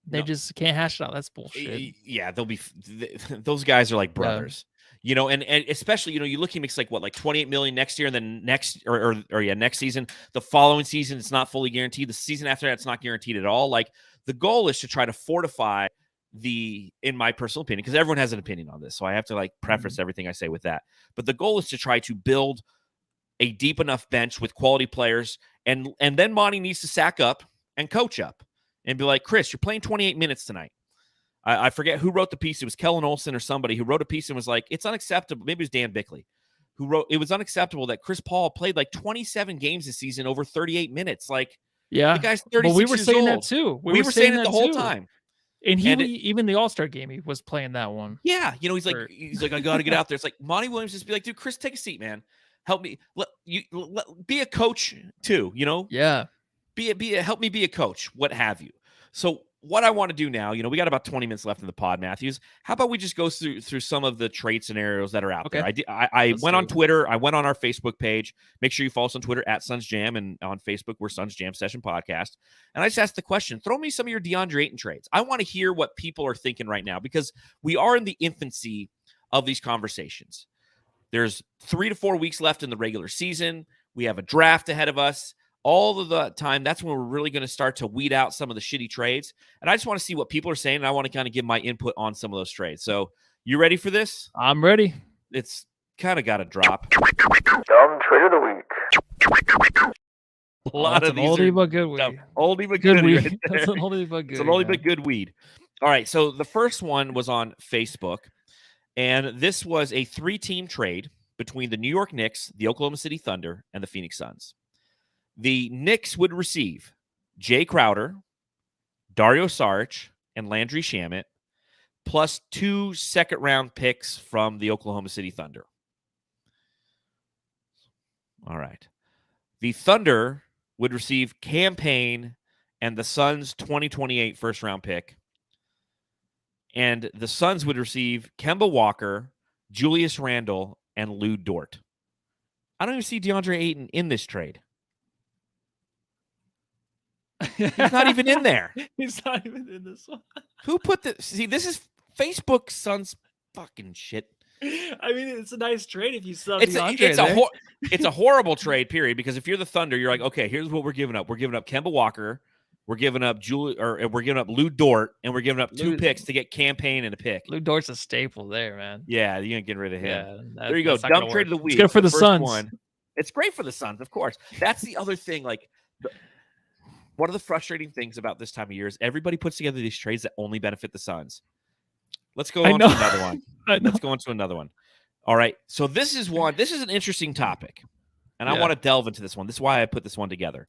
they just can't hash it out. That's bullshit. Yeah, those guys are like brothers. And especially, you look, he makes like $28 million next year, and then next season, the following season, it's not fully guaranteed. The season after that, it's not guaranteed at all. Like the goal is to try to fortify in my personal opinion, because everyone has an opinion on this, so I have to preface everything I say with that. But the goal is to try to build a deep enough bench with quality players, and then Monty needs to sack up and coach up and be like, Chris, you're playing 28 minutes tonight. I forget who wrote the piece. It was Kellen Olson or somebody who wrote a piece and was like, it's unacceptable. Maybe it was Dan Bickley who wrote, it was unacceptable that Chris Paul played 27 games this season over 38 minutes. The guy's 36 years old. We were saying that too. We were saying it the whole time. And even the All-Star game, he was playing that one. Yeah, he's like, I got to get out there. It's like Monty Williams just be like, dude, Chris, take a seat, man. Help me. Be a coach too. Yeah. Help me be a coach. What have you? So what I want to do now, we got about 20 minutes left in the pod, Matthews. How about we just go through some of the trade scenarios that are out there? I went on Twitter. I went on our Facebook page. Make sure you follow us on Twitter at Suns Jam, and on Facebook, we're Suns Jam Session Podcast. And I just asked the question, throw me some of your Deandre Ayton trades. I want to hear what people are thinking right now, because we are in the infancy of these conversations. There's 3 to 4 weeks left in the regular season. We have a draft ahead of us. All of the time, that's when we're really going to start to weed out some of the shitty trades. And I just want to see what people are saying, and I want to kind of give my input on some of those trades. So, you ready for this? I'm ready. It's kind of got to drop. Dumb trade of the week. A lot of these oldie but good weed. Oldie but good weed. Right, that's an oldie but good. It's an oldie but good weed. All right, so the first one was on Facebook, and this was a 3-team trade between the New York Knicks, the Oklahoma City Thunder, and the Phoenix Suns. The Knicks would receive Jay Crowder, Dario Saric, and Landry Shamet, plus 2 second-round picks from the Oklahoma City Thunder. All right. The Thunder would receive Cam Payne and the Suns' 2028 first-round pick. And the Suns would receive Kemba Walker, Julius Randle, and Lou Dort. I don't even see Deandre Ayton in this trade. He's not even in there. He's not even in this one. Who put this? See, this is Facebook Suns fucking shit. I mean, it's a nice trade if you sub it's DeAndre. It's a horrible trade, period. Because if you're the Thunder, you're like, okay, here's what we're giving up. We're giving up Kemba Walker, we're giving up we're giving up Lou Dort, and we're giving up 2 picks to get Cam Payne and a pick. Lou Dort's a staple there, man. Yeah, you ain't getting rid of him. Yeah, there you go. Dumb trade of the week. It's good for the Suns. It's great for the Suns, of course. That's the other thing. Like, one of the frustrating things about this time of year is everybody puts together these trades that only benefit the Suns. Let's go on to another one. Let's go on to another one. All right. So this is an interesting topic, and I want to delve into this one. This is why I put this one together.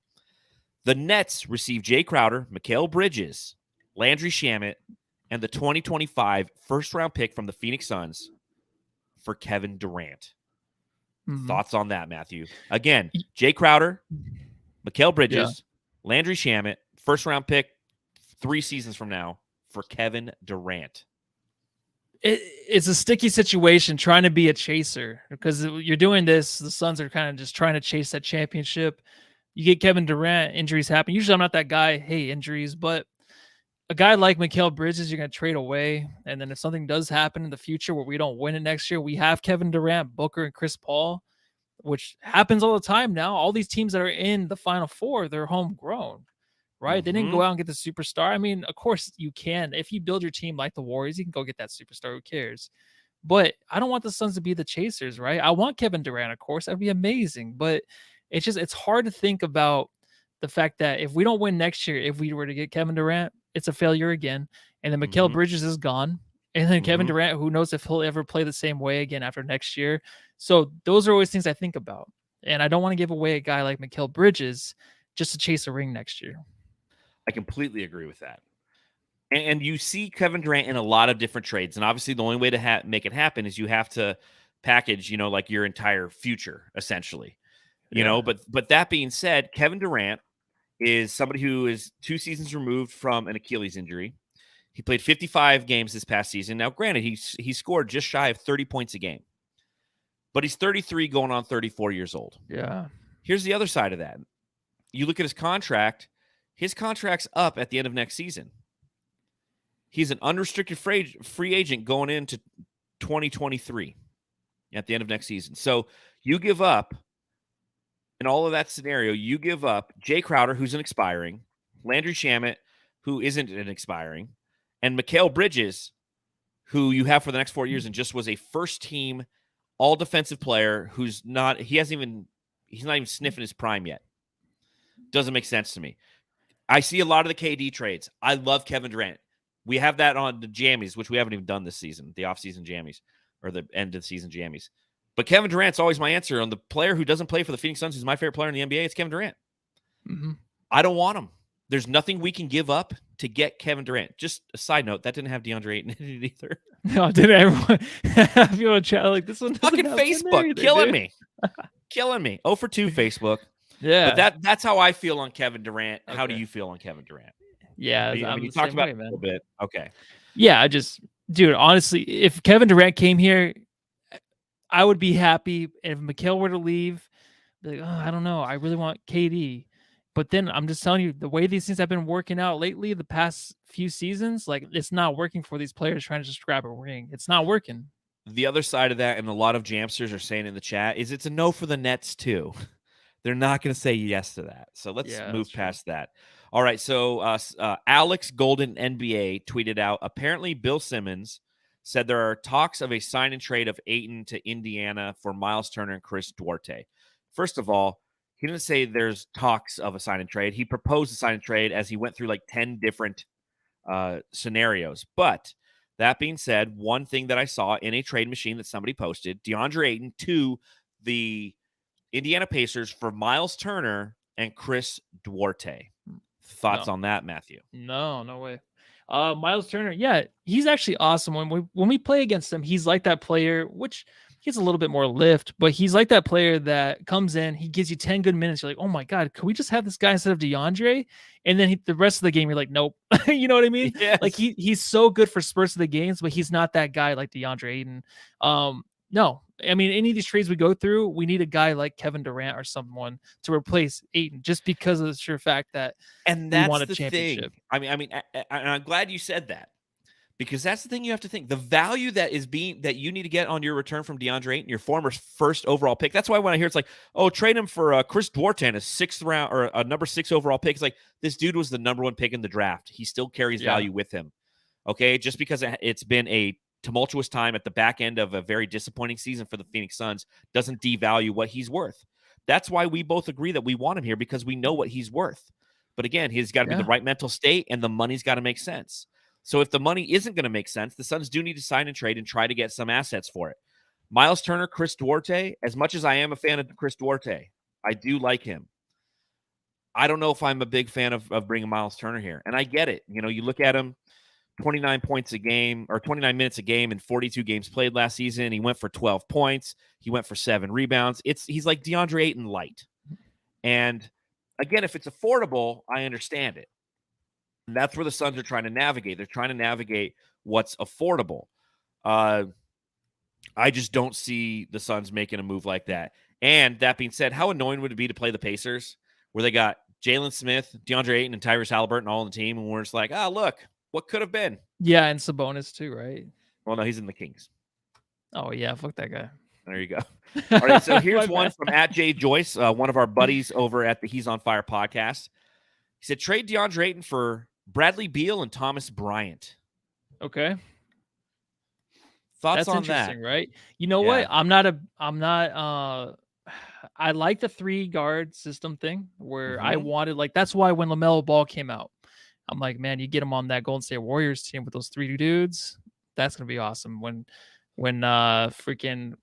The Nets receive Jay Crowder, Mikal Bridges, Landry Shamet, and the 2025 first-round pick from the Phoenix Suns for Kevin Durant. Mm-hmm. Thoughts on that, Matthew? Again, Jay Crowder, Mikal Bridges, Landry Shamet, first-round pick 3 seasons from now for Kevin Durant. It's a sticky situation trying to be a chaser, because you're doing this. The Suns are kind of just trying to chase that championship. You get Kevin Durant, injuries happen. Usually I'm not that guy, hey, injuries, but a guy like Mikal Bridges, you're going to trade away. And then if something does happen in the future where we don't win it next year, we have Kevin Durant, Booker, and Chris Paul, which happens all the time now. All these teams that are in the Final Four, they're homegrown, right? Mm-hmm. They didn't go out and get the superstar. I mean, of course you can. If you build your team like the Warriors, you can go get that superstar. Who cares? But I don't want the Suns to be the chasers, right? I want Kevin Durant, of course. That'd be amazing. But it's hard to think about the fact that if we don't win next year, if we were to get Kevin Durant, it's a failure again. And then Mikal Bridges is gone. And then Kevin Durant, who knows if he'll ever play the same way again after next year. So those are always things I think about. And I don't want to give away a guy like Mikal Bridges just to chase a ring next year. I completely agree with that. And you see Kevin Durant in a lot of different trades. And obviously the only way to make it happen is you have to package, like your entire future, essentially. But that being said, Kevin Durant is somebody who is 2 seasons removed from an Achilles injury. He played 55 games this past season. Now, granted, he scored just shy of 30 points a game. But he's 33 going on 34 years old. Yeah. Here's the other side of that. You look at his contract. His contract's up at the end of next season. He's an unrestricted free agent going into 2023 at the end of next season. So you give up, in all of that scenario, you give up Jay Crowder, who's an expiring, Landry Shamet, who isn't an expiring, and Mikal Bridges, who you have for the next 4 years and just was a first-team all-defensive player he's not even sniffing his prime yet. Doesn't make sense to me. I see a lot of the KD trades. I love Kevin Durant. We have that on the jammies, which we haven't even done this season, the off-season jammies, or the end-of-the-season jammies. But Kevin Durant's always my answer. On the player who doesn't play for the Phoenix Suns, who's my favorite player in the NBA, it's Kevin Durant. Mm-hmm. I don't want him. There's nothing we can give up to get Kevin Durant. Just a side note, that didn't have Deandre Ayton in it either. No, did everyone have you on chat like this one? Fucking Facebook, either, killing me. Killing me. 0 for 2 Facebook. Yeah. But that's how I feel on Kevin Durant. Okay. How do you feel on Kevin Durant? Yeah, You talked about it a little bit. Okay. Yeah, dude, honestly, if Kevin Durant came here, I would be happy. If Mikal were to leave, be like, oh, I don't know. I really want KD. But then I'm just telling you, the way these things have been working out lately, the past few seasons, like it's not working for these players trying to just grab a ring. It's not working. The other side of that, and a lot of Jamsters are saying in the chat, is it's a no for the Nets too. They're not going to say yes to that. So let's move past that. All right. So Alex Golden NBA tweeted out, apparently Bill Simmons said there are talks of a sign and trade of Ayton to Indiana for Miles Turner and Chris Duarte. First of all, he didn't say there's talks of a sign and trade. He proposed a sign and trade as he went through like 10 different scenarios. But that being said, one thing that I saw in a trade machine that somebody posted, Deandre Ayton to the Indiana Pacers for Miles Turner and Chris Duarte. Thoughts on that, Matthew? No way. Miles Turner, yeah, he's actually awesome. When we play against him, he's like that player, which he has a little bit more lift, but he's like that player that comes in, he gives you 10 good minutes. You're like, oh my God, could we just have this guy instead of DeAndre? And then the rest of the game, you're like, nope. You know what I mean? Yes. Like he's so good for spurts of the games, but he's not that guy like DeAndre Ayton. No, I mean, any of these trades we go through, we need a guy like Kevin Durant or someone to replace Ayton, just because of the sheer fact that and that's we want a championship. Thing. I mean, I'm glad you said that, because that's the thing you have to think. The value that you need to get on your return from DeAndre Ayton, your former first overall pick. That's why when I hear it's like, oh, trade him for Chris Duarte and a 6th round or a number 6 overall pick, it's like, this dude was the number 1 pick in the draft. He still carries value with him. Okay, just because it's been a tumultuous time at the back end of a very disappointing season for the Phoenix Suns doesn't devalue what he's worth. That's why we both agree that we want him here, because we know what he's worth. But again, he's got to be the right mental state, and the money's got to make sense. So if the money isn't going to make sense, the Suns do need to sign and trade and try to get some assets for it. Miles Turner, Chris Duarte, as much as I am a fan of Chris Duarte, I do like him. I don't know if I'm a big fan of bringing Miles Turner here. And I get it. You know, you look at him, 29 points a game or 29 minutes a game in 42 games played last season. He went for 12 points. He went for 7 rebounds. He's like DeAndre Ayton light. And again, if it's affordable, I understand it. And that's where the Suns are trying to navigate. They're trying to navigate what's affordable. I just don't see the Suns making a move like that. And that being said, how annoying would it be to play the Pacers where they got Jalen Smith, DeAndre Ayton, and Tyrese Halliburton all on the team, and we're just like, look, what could have been? Yeah, and Sabonis too, right? Well, no, he's in the Kings. Oh, yeah, fuck that guy. There you go. All right, so here's one from @JJoyce, one of our buddies over at the He's on Fire podcast. He said, trade DeAndre Ayton for Bradley Beal and Thomas Bryant. Okay. Thoughts on that? Right? You know what? I like the 3-guard system thing where I wanted, like, that's why when LaMelo Ball came out, I'm like, man, you get him on that Golden State Warriors team with those 3 dudes, that's gonna be awesome. When freaking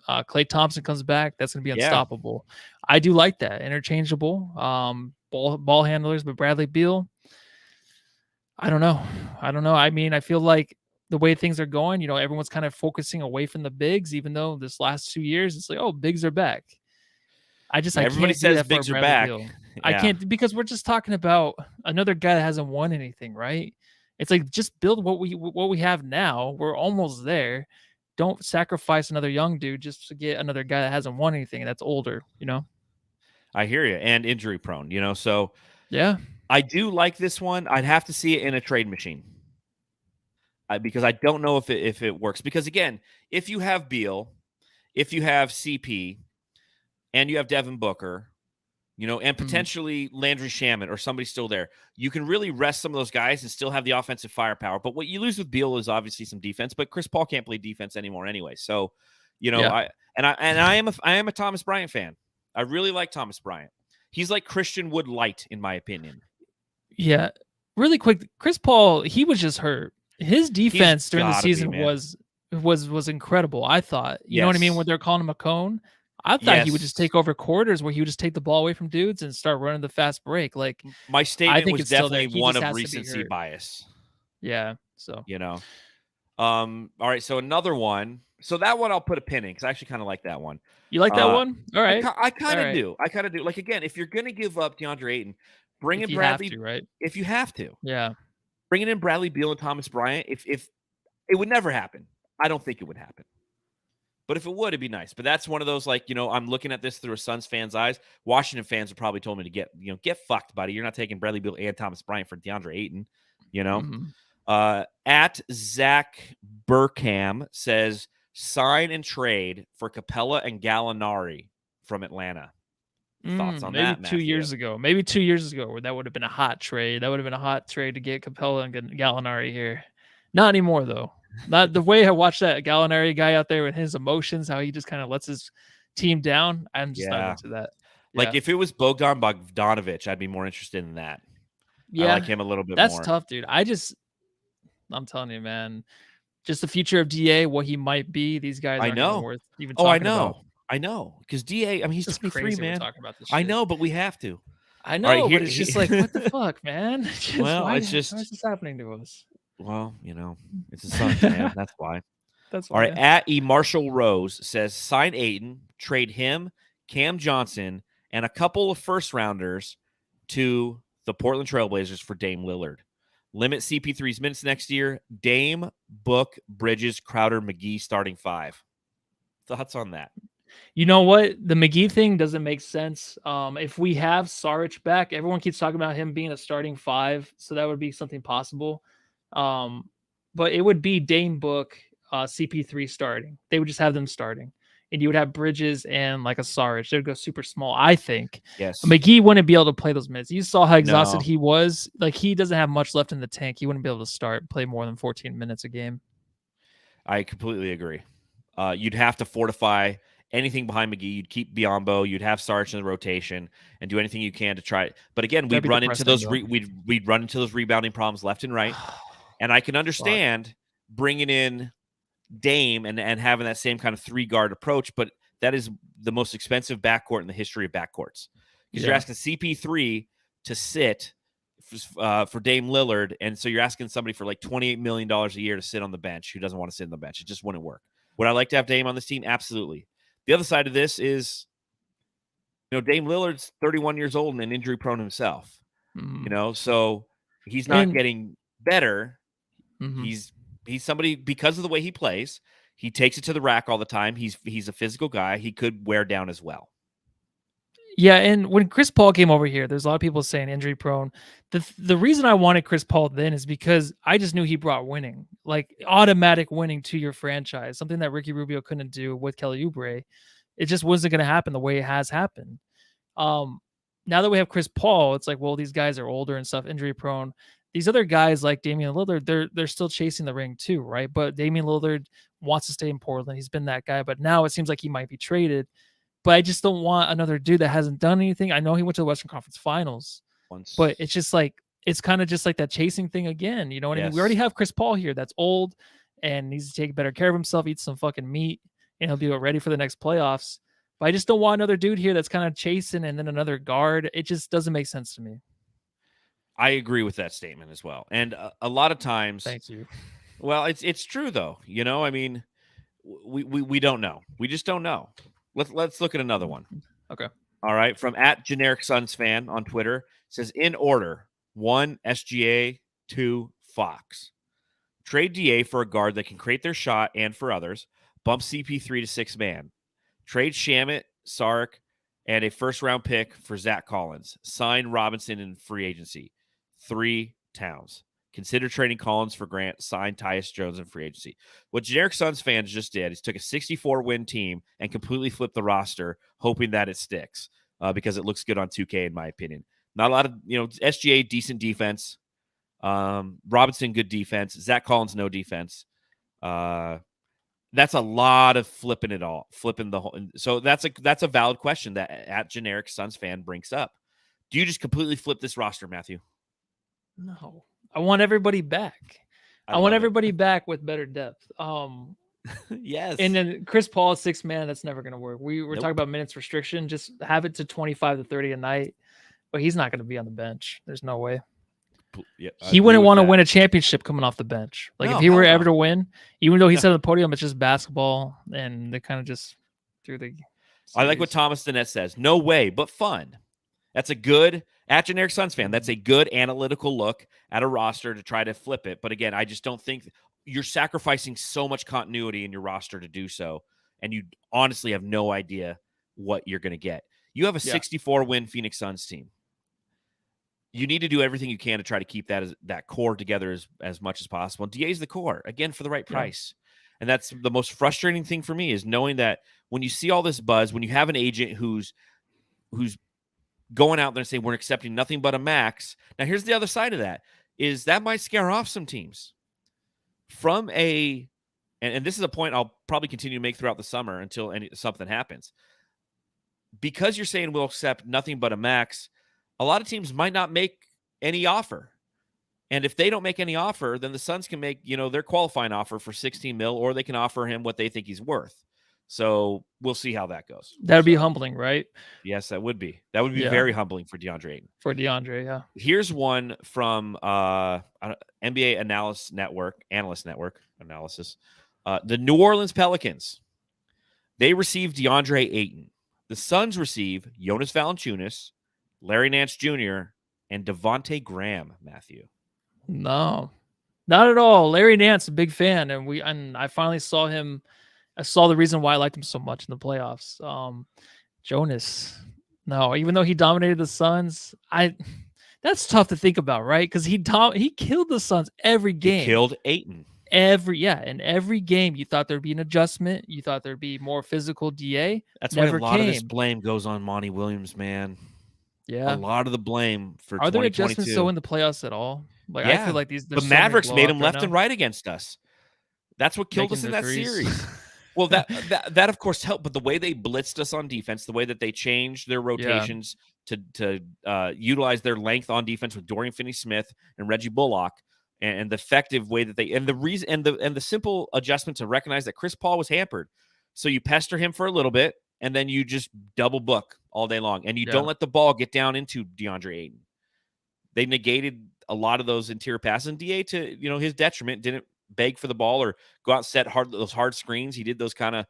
Klay Thompson comes back, that's gonna be unstoppable. I do like that. Interchangeable ball handlers, but Bradley Beal, I don't know. I mean, I feel like the way things are going, you know, everyone's kind of focusing away from the bigs, even though this last 2 years it's like, oh, bigs are back. Everybody says bigs are back. Yeah. I can't, because we're just talking about another guy that hasn't won anything, right? It's like, just build what we have now. We're almost there. Don't sacrifice another young dude just to get another guy that hasn't won anything that's older, you know? I hear you. And injury prone, you know? So yeah, I do like this one. I'd have to see it in a trade machine. Because I don't know if it works. Because again, if you have Beal, if you have CP, and you have Devin Booker, you know, and potentially Landry Shamet or somebody still there, you can really rest some of those guys and still have the offensive firepower. But what you lose with Beal is obviously some defense. But Chris Paul can't play defense anymore anyway. So, you know, I am a Thomas Bryant fan. I really like Thomas Bryant. He's like Christian Wood light, in my opinion. Yeah, really quick, Chris Paul, he was just hurt. His defense during the season was incredible. I thought, you know what I mean, when they're calling him a cone. I thought he would just take over quarters where he would just take the ball away from dudes and start running the fast break. Like, my statement was definitely one of recency bias. Yeah. So, you know, all right. So another one. So that one I'll put a pin in because I actually kind of like that one. You like that one? All right. I kind of do. Like, again, if you're going to give up DeAndre Ayton, Bring in Bradley, right? If you have to, yeah. Bringing in Bradley Beal and Thomas Bryant. If it would never happen, I don't think it would happen. But if it would, it'd be nice. But that's one of those, like, I'm looking at this through a Suns fan's eyes. Washington fans have probably told me to get fucked, buddy. You're not taking Bradley Beal and Thomas Bryant for DeAndre Ayton. At Zach Burkham says, sign and trade for Capella and Gallinari from Atlanta. Thoughts on that, Matthew? 2 years ago. Maybe 2 years ago, where that would have been a hot trade. That would have been a hot trade to get Capella and Gallinari here. Not anymore, though. Not the way I watched that Gallinari guy out there with his emotions, how he just kind of lets his team down. I'm just not into that. Like, if it was Bogdan Bogdanovic, I'd be more interested in that. Yeah, I like him a little bit more. That's tough, dude. I'm telling you, man. Just the future of DA, what he might be. These guys aren't worth even talking about. I know. Because DA, I mean, he's 23, man. Talking about this I know, but we have to. I know, but it's just like, what the fuck, man? Why is this happening to us? Well, it's a Suns, man. That's why. That's why. All right. At E. Marshall Rose says, sign Ayton, trade him, Cam Johnson, and a couple of first rounders to the Portland Trailblazers for Dame Lillard. Limit CP3's minutes next year. Dame, Book, Bridges, Crowder, McGee starting 5. Thoughts on that? You know what? The McGee thing doesn't make sense. If we have Saric back, everyone keeps talking about him being a starting 5, so that would be something possible. But it would be Dame, Book, CP3 starting. They would just have them starting. And you would have Bridges and like a Saric. They would go super small, I think. Yes. McGee wouldn't be able to play those minutes. You saw how exhausted he was. Like, he doesn't have much left in the tank. He wouldn't be able to play more than 14 minutes a game. I completely agree. You'd have to fortify anything behind McGee. You'd keep Biyombo. You'd have Saric in the rotation and do anything you can to try. But again, we'd run into those we'd run into those rebounding problems left and right. And I can understand bringing in Dame and having that same kind of 3-guard approach, but that is the most expensive backcourt in the history of backcourts. Because you're asking CP3 to sit for Dame Lillard, and so you're asking somebody for like $28 million a year to sit on the bench who doesn't want to sit on the bench. It just wouldn't work. Would I like to have Dame on this team? Absolutely. The other side of this is, Dame Lillard's 31 years old and injury prone himself. So he's not getting better. He's somebody, because of the way he plays, he takes it to the rack all the time. He's a physical guy. He could wear down as well. Yeah, and when Chris Paul came over here, there's a lot of people saying injury prone. The reason I wanted Chris Paul then is because I just knew he brought winning, like automatic winning to your franchise, something that Ricky Rubio couldn't do with Kelly Oubre. It just wasn't going to happen the way it has happened. Now that we have Chris Paul, it's like, well, these guys are older and stuff, injury prone. These other guys like Damian Lillard, they're still chasing the ring too, right? But Damian Lillard wants to stay in Portland. He's been that guy, but now it seems like he might be traded. But I just don't want another dude that hasn't done anything. I know he went to the Western Conference Finals, but it's just like, it's kind of just like that chasing thing again. You know what I mean? We already have Chris Paul here that's old and needs to take better care of himself, eat some fucking meat, and he'll be ready for the next playoffs. But I just don't want another dude here that's kind of chasing and then another guard. It just doesn't make sense to me. I agree with that statement as well. And a lot of times, thank you. Well, it's true though. I mean, we don't know. We just don't know. Let's look at another one. Okay. All right. From at Generic Suns Fan on Twitter, says, in order: 1, SGA, 2, Fox. Trade DA for a guard that can create their shot and for others. Bump CP3 to 6-man. Trade Shamet, Sark, and a first-round pick for Zach Collins. Sign Robinson in free agency. 3, Towns. Consider trading Collins for Grant. Sign Tyus Jones in free agency. What Generic Suns fans just did is took a 64-win team and completely flipped the roster, hoping that it sticks because it looks good on 2K, in my opinion. Not a lot of, SGA, decent defense. Robinson, good defense. Zach Collins, no defense. That's a lot of flipping the whole. So that's a valid question that at Generic Suns Fan brings up. Do you just completely flip this roster, Matthew? No. I want everybody back. I want everybody back with better depth. Yes. And then Chris Paul, 6-man, that's never going to work. We're talking about minutes restriction. Just have it to 25 to 30 a night. But he's not going to be on the bench. There's no way. Yeah, he wouldn't want to win a championship coming off the bench. Like, if he were ever to win, even though he said on the podium, it's just basketball, and they kind of just threw the series. I like what Thomas Dinette says. No way, but fun. That's a good, at Generic Suns fan, that's a good analytical look at a roster to try to flip it. But again, I just don't think you're sacrificing so much continuity in your roster to do so. And you honestly have no idea what you're going to get. You have a 64-win Phoenix Suns team. You need to do everything you can to try to keep that core together as much as possible. And DA's the core, again, for the right price. And that's the most frustrating thing for me is knowing that when you see all this buzz, when you have an agent who's going out there and saying we're accepting nothing but a max. Now, here's the other side of that, is that might scare off some teams. From and this is a point I'll probably continue to make throughout the summer until something happens. Because you're saying we'll accept nothing but a max, a lot of teams might not make any offer. And if they don't make any offer, then the Suns can make, their qualifying offer for $16 million, or they can offer him what they think he's worth. So we'll see how that goes. That would be humbling, right? Yes, that would be. That would be very humbling for Deandre Ayton. For DeAndre, yeah. Here's one from NBA Analyst Network. The New Orleans Pelicans. They receive DeAndre Ayton. The Suns receive Jonas Valanciunas, Larry Nance Jr., and Devontae Graham, Matthew. No, not at all. Larry Nance, a big fan, and I finally saw him. I saw the reason why I liked him so much in the playoffs. Jonas, no, even though he dominated the Suns, that's tough to think about, right? Because he killed the Suns every game. He killed Ayton. In every game, you thought there'd be an adjustment. You thought there'd be more physical DA. That's why a lot of this blame goes on Monty Williams, man. Yeah, a lot of the blame for 2022. Are there adjustments so in the playoffs at all? I feel like the Mavericks made them left and right against us. That's what killed us in that series. Well, that of course helped, but the way they blitzed us on defense, the way that they changed their rotations to utilize their length on defense with Dorian Finney-Smith and Reggie Bullock, and the effective way that the simple adjustment to recognize that Chris Paul was hampered. So you pester him for a little bit, and then you just double book all day long, and you don't let the ball get down into DeAndre Ayton. They negated a lot of those interior passes, and DA, to his detriment, didn't beg for the ball or go out and set those hard screens. He did those kind of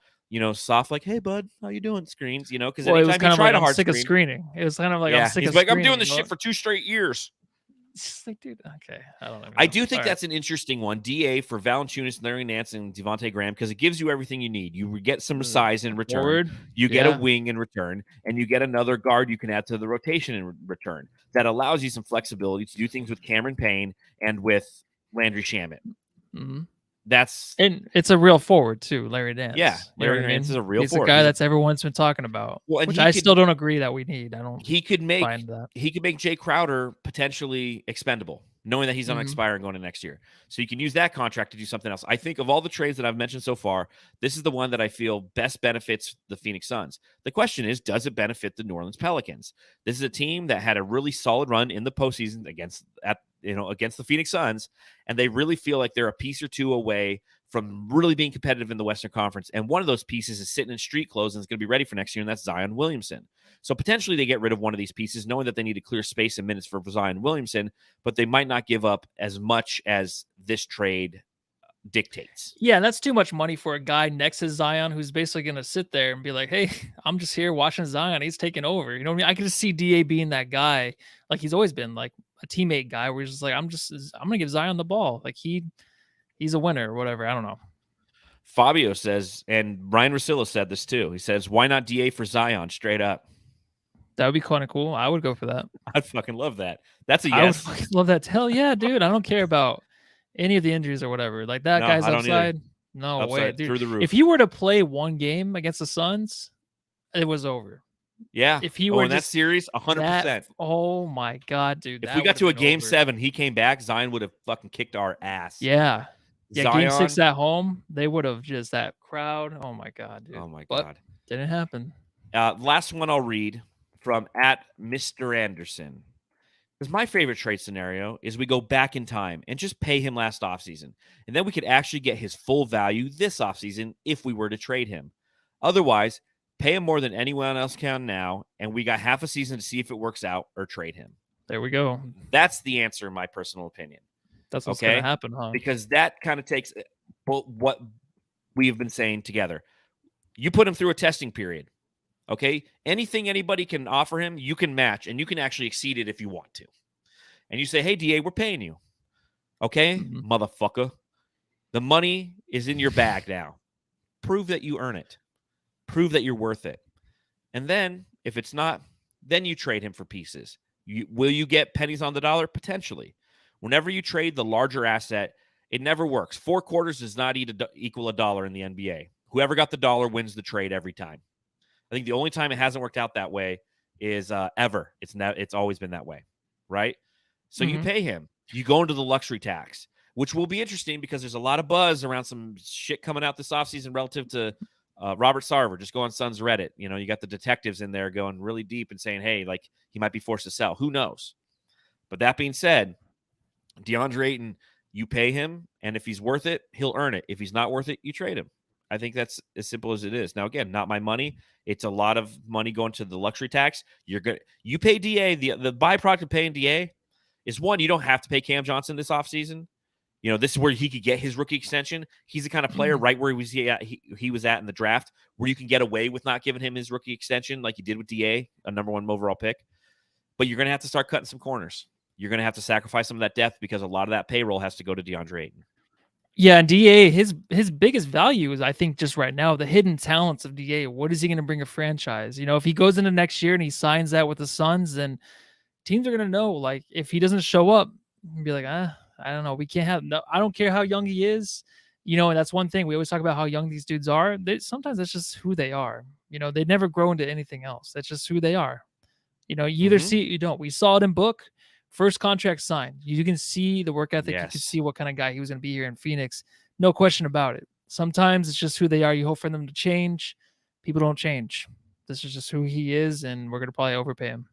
soft, like, "Hey bud, how you doing?" screens. Because anytime he tried a hard sick of screening, it was kind of like, I'm sick of screening. I'm doing this shit for 2 straight years. It's like, dude, okay. I don't know. I do think that's an interesting one. DA for Valanciunas, Larry Nance, and Devontae Graham, because it gives you everything you need. You get some size in return. Forward. You get a wing in return, and you get another guard you can add to the rotation in return. That allows you some flexibility to do things with Cameron Payne and with Landry Shamet. Mm-hmm. And it's a real forward too, Larry Nance. Yeah, Larry Nance is a real forward. He's a guy that's everyone's been talking about, which I still don't agree that we need. He could make Jay Crowder potentially expendable, knowing that he's on expiring going into next year. So you can use that contract to do something else. I think of all the trades that I've mentioned so far, this is the one that I feel best benefits the Phoenix Suns. The question is, does it benefit the New Orleans Pelicans? This is a team that had a really solid run in the postseason against the Phoenix Suns, and they really feel like they're a piece or two away from really being competitive in the Western Conference. And one of those pieces is sitting in street clothes and is going to be ready for next year, and that's Zion Williamson. So potentially they get rid of one of these pieces, knowing that they need to clear space and minutes for Zion Williamson, but they might not give up as much as this trade dictates. Yeah, that's too much money for a guy next to Zion who's basically going to sit there and be like, "Hey, I'm just here watching Zion. He's taking over." You know what I mean? I can just see DA being that guy, like he's always been, like a teammate guy where he's just like, I'm going to give Zion the ball. Like he's a winner or whatever. I don't know. Fabio says, and Ryan Russillo said this too. He says, why not DA for Zion straight up? That would be kind of cool. I would go for that. I'd fucking love that. That's a yes. I would love that. Hell yeah, dude. I don't care about any of the injuries or whatever. Like that guy's outside. No way, dude. Through the roof. If you were to play one game against the Suns, it was over. Yeah. If he were in that series, 100%. Oh my God, dude. If we got to a game 7, he came back, Zion would have fucking kicked our ass. Yeah. Yeah, Zion, game 6 at home, they would have just that crowd. Oh my God, dude. Oh my God. But didn't happen. Last one I'll read from @Mr. Anderson. Because my favorite trade scenario is we go back in time and just pay him last offseason. And then we could actually get his full value this offseason if we were to trade him. Otherwise, pay him more than anyone else can now, and we got half a season to see if it works out or trade him. There we go. That's the answer, in my personal opinion. That's what's going to happen, huh? Because that kind of takes what we've been saying together. You put him through a testing period. Okay? Anything anybody can offer him, you can match, and you can actually exceed it if you want to. And you say, hey, DA, we're paying you. Okay, motherfucker. The money is in your bag now. Prove that you earn it. Prove that you're worth it. And then, if it's not, then you trade him for pieces. Will you get pennies on the dollar? Potentially. Whenever you trade the larger asset, it never works. 4 quarters does not equal a dollar in the NBA. Whoever got the dollar wins the trade every time. I think the only time it hasn't worked out that way is ever. It's always been that way, right? So you pay him. You go into the luxury tax, which will be interesting because there's a lot of buzz around some shit coming out this offseason relative to Robert Sarver. Just go on Suns Reddit. You know, you got the detectives in there going really deep and saying, hey, like he might be forced to sell. Who knows? But that being said, Deandre Ayton, you pay him, and if he's worth it, he'll earn it. If he's not worth it, you trade him. I think that's as simple as it is. Now, again, not my money. It's a lot of money going to the luxury tax. You pay DA. The byproduct of paying DA is, one, you don't have to pay Cam Johnson this offseason. You know, this is where he could get his rookie extension. He's the kind of player right where he was at in the draft, where you can get away with not giving him his rookie extension like you did with DA, a number 1 overall pick. But you're going to have to start cutting some corners. You're going to have to sacrifice some of that depth because a lot of that payroll has to go to Deandre Ayton. Yeah, and DA, his biggest value is, I think, just right now, the hidden talents of DA. What is he going to bring a franchise? You know, if he goes into next year and he signs that with the Suns, then teams are going to know, like, if he doesn't show up, be like, I don't know. We can't have, no, I don't care how young he is. You know, and that's one thing. We always talk about how young these dudes are. Sometimes that's just who they are. You know, they never grow into anything else. That's just who they are. You know, you either see it, you don't. We saw it in Book. First contract signed. You can see the work ethic. Yes. You can see what kind of guy he was going to be here in Phoenix. No question about it. Sometimes it's just who they are. You hope for them to change. People don't change. This is just who he is, and we're going to probably overpay him.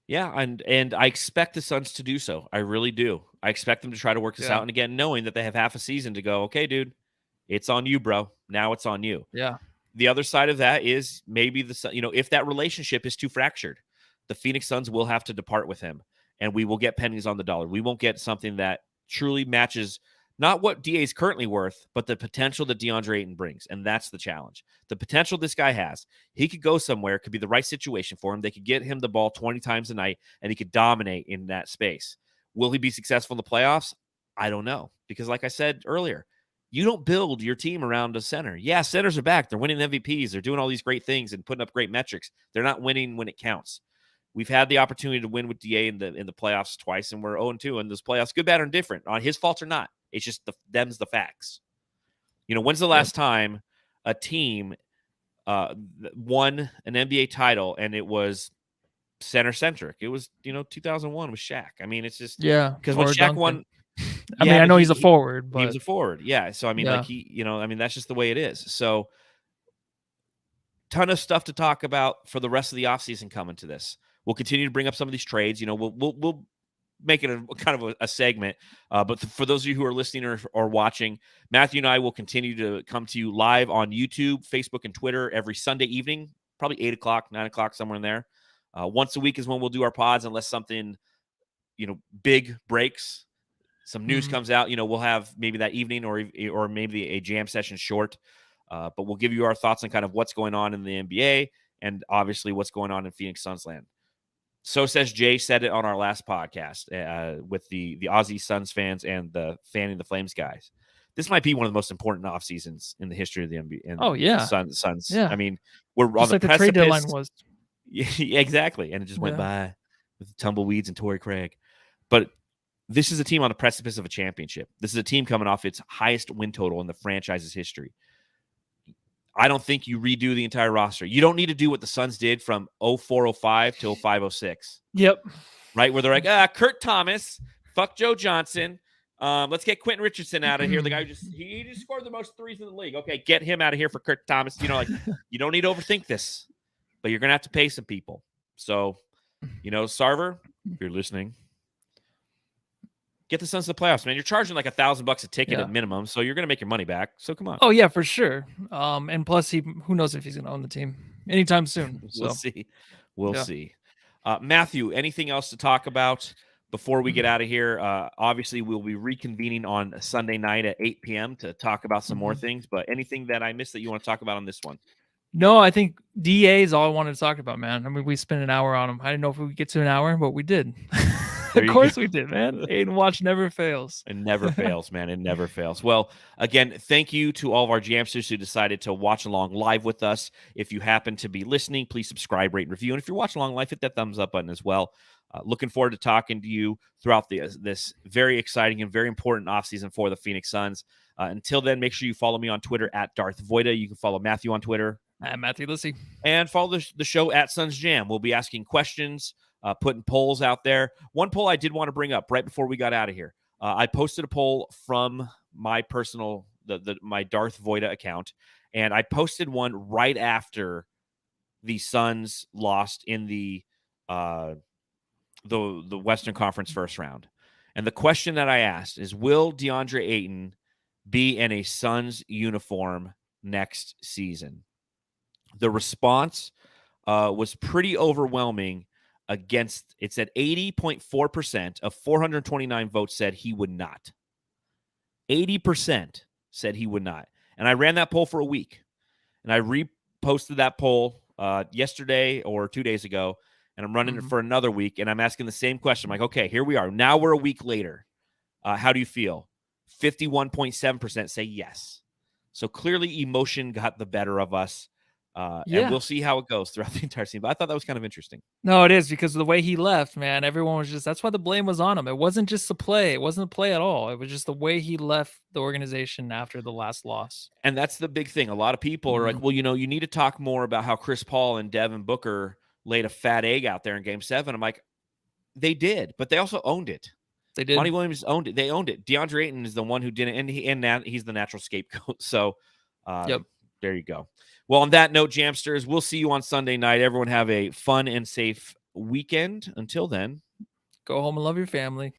Yeah, and I expect the Suns to do so. I really do. I expect them to try to work this out. And again, knowing that they have half a season to go, okay, dude, it's on you, bro. Now it's on you. Yeah. The other side of that is maybe if that relationship is too fractured, the Phoenix Suns will have to depart with him. And we will get pennies on the dollar. We won't get something that truly matches not what DA is currently worth, but the potential that Deandre Ayton brings. And that's the challenge. The potential this guy has. He could go somewhere. It could be the right situation for him. They could get him the ball 20 times a night, and he could dominate in that space. Will he be successful in the playoffs? I don't know. Because like I said earlier, you don't build your team around a center. Yeah, centers are back. They're winning MVPs. They're doing all these great things and putting up great metrics. They're not winning when it counts. We've had the opportunity to win with DA in the playoffs twice, and we're 0-2 in those playoffs. Good, bad, or indifferent. On his fault or not. It's just them's the facts. You know, when's the last time a team won an NBA title and it was center-centric? It was, 2001 with Shaq. I mean, it's just because when Shaq won. I mean, I know he's a forward, but he was a forward. Yeah. So I mean, that's just the way it is. So ton of stuff to talk about for the rest of the offseason coming to this. We'll continue to bring up some of these trades. You know, we'll make it a kind of a segment. But for those of you who are listening or watching, Matthew and I will continue to come to you live on YouTube, Facebook, and Twitter every Sunday evening, probably 8 o'clock, 9 o'clock, somewhere in there. Once a week is when we'll do our pods, unless something, big breaks. Some news comes out. We'll have maybe that evening or maybe a jam session short. But we'll give you our thoughts on kind of what's going on in the NBA and obviously what's going on in Phoenix Suns land. So says Jay said it on our last podcast with the Aussie Suns fans and the Fanning the Flames guys. This might be one of the most important off seasons in the history of the NBA. Oh yeah, Suns. Yeah, I mean, we're just on the precipice. Trade deadline was. Yeah, exactly, and it just went by with tumbleweeds and Torrey Craig. But this is a team on the precipice of a championship. This is a team coming off its highest win total in the franchise's history. I don't think you redo the entire roster. You don't need to do what the Suns did from 04-05 till 05-06. Yep. Right? Where they're like, Kurt Thomas, fuck Joe Johnson. Let's get Quentin Richardson out of here. The guy who he just scored the most threes in the league. Okay, get him out of here for Kurt Thomas. You don't need to overthink this, but you're going to have to pay some people. So, Sarver, if you're listening, get the Suns to the playoffs, man. You're charging like $1,000 a ticket at minimum, so you're going to make your money back. So come on. Oh yeah, for sure. And plus, who knows if he's going to own the team anytime soon. We'll see. We'll see. Matthew, anything else to talk about before we get out of here? Obviously, we'll be reconvening on Sunday night at 8 p.m. to talk about some more things. But anything that I missed that you want to talk about on this one? No, I think DA is all I wanted to talk about, man. I mean, we spent an hour on him. I didn't know if we would get to an hour, but we did. Of course we did, man. Ayton Watch never fails. It never fails, man. It never fails. Well, again, thank you to all of our Jamsters who decided to watch along live with us. If you happen to be listening, please subscribe, rate, and review. And if you're watching along live, hit that thumbs up button as well. Looking forward to talking to you throughout this very exciting and very important offseason for the Phoenix Suns. Until then, make sure you follow me on Twitter at Darth Voida. You can follow Matthew on Twitter. At Matthew Lissy. And follow the show at Suns Jam. We'll be asking questions, putting polls out there. One poll I did want to bring up right before we got out of here. I posted a poll from my personal, my Darth Voida account, and I posted one right after the Suns lost in the Western Conference first round. And the question that I asked is, will Deandre Ayton be in a Suns uniform next season? The response was pretty overwhelming against, it said 80.4% of 429 votes said he would not. 80% said he would not. And I ran that poll for a week. And I reposted that poll yesterday or 2 days ago. And I'm running it for another week. And I'm asking the same question. I'm like, okay, here we are. Now we're a week later. How do you feel? 51.7% say yes. So clearly emotion got the better of us. And we'll see how it goes throughout the entire season. But I thought that was kind of interesting. No, it is, because of the way he left, man. Everyone was just, that's why the blame was on him. It wasn't just the play. It wasn't the play at all. It was just the way he left the organization after the last loss. And that's the big thing. A lot of people are like, well, you need to talk more about how Chris Paul and Devin Booker laid a fat egg out there in Game 7. I'm like, they did, but they also owned it. They did. Monty Williams owned it. They owned it. DeAndre Ayton is the one who didn't, and he's the natural scapegoat. So there you go. Well, on that note, Jamsters, we'll see you on Sunday night. Everyone have a fun and safe weekend. Until then, go home and love your family.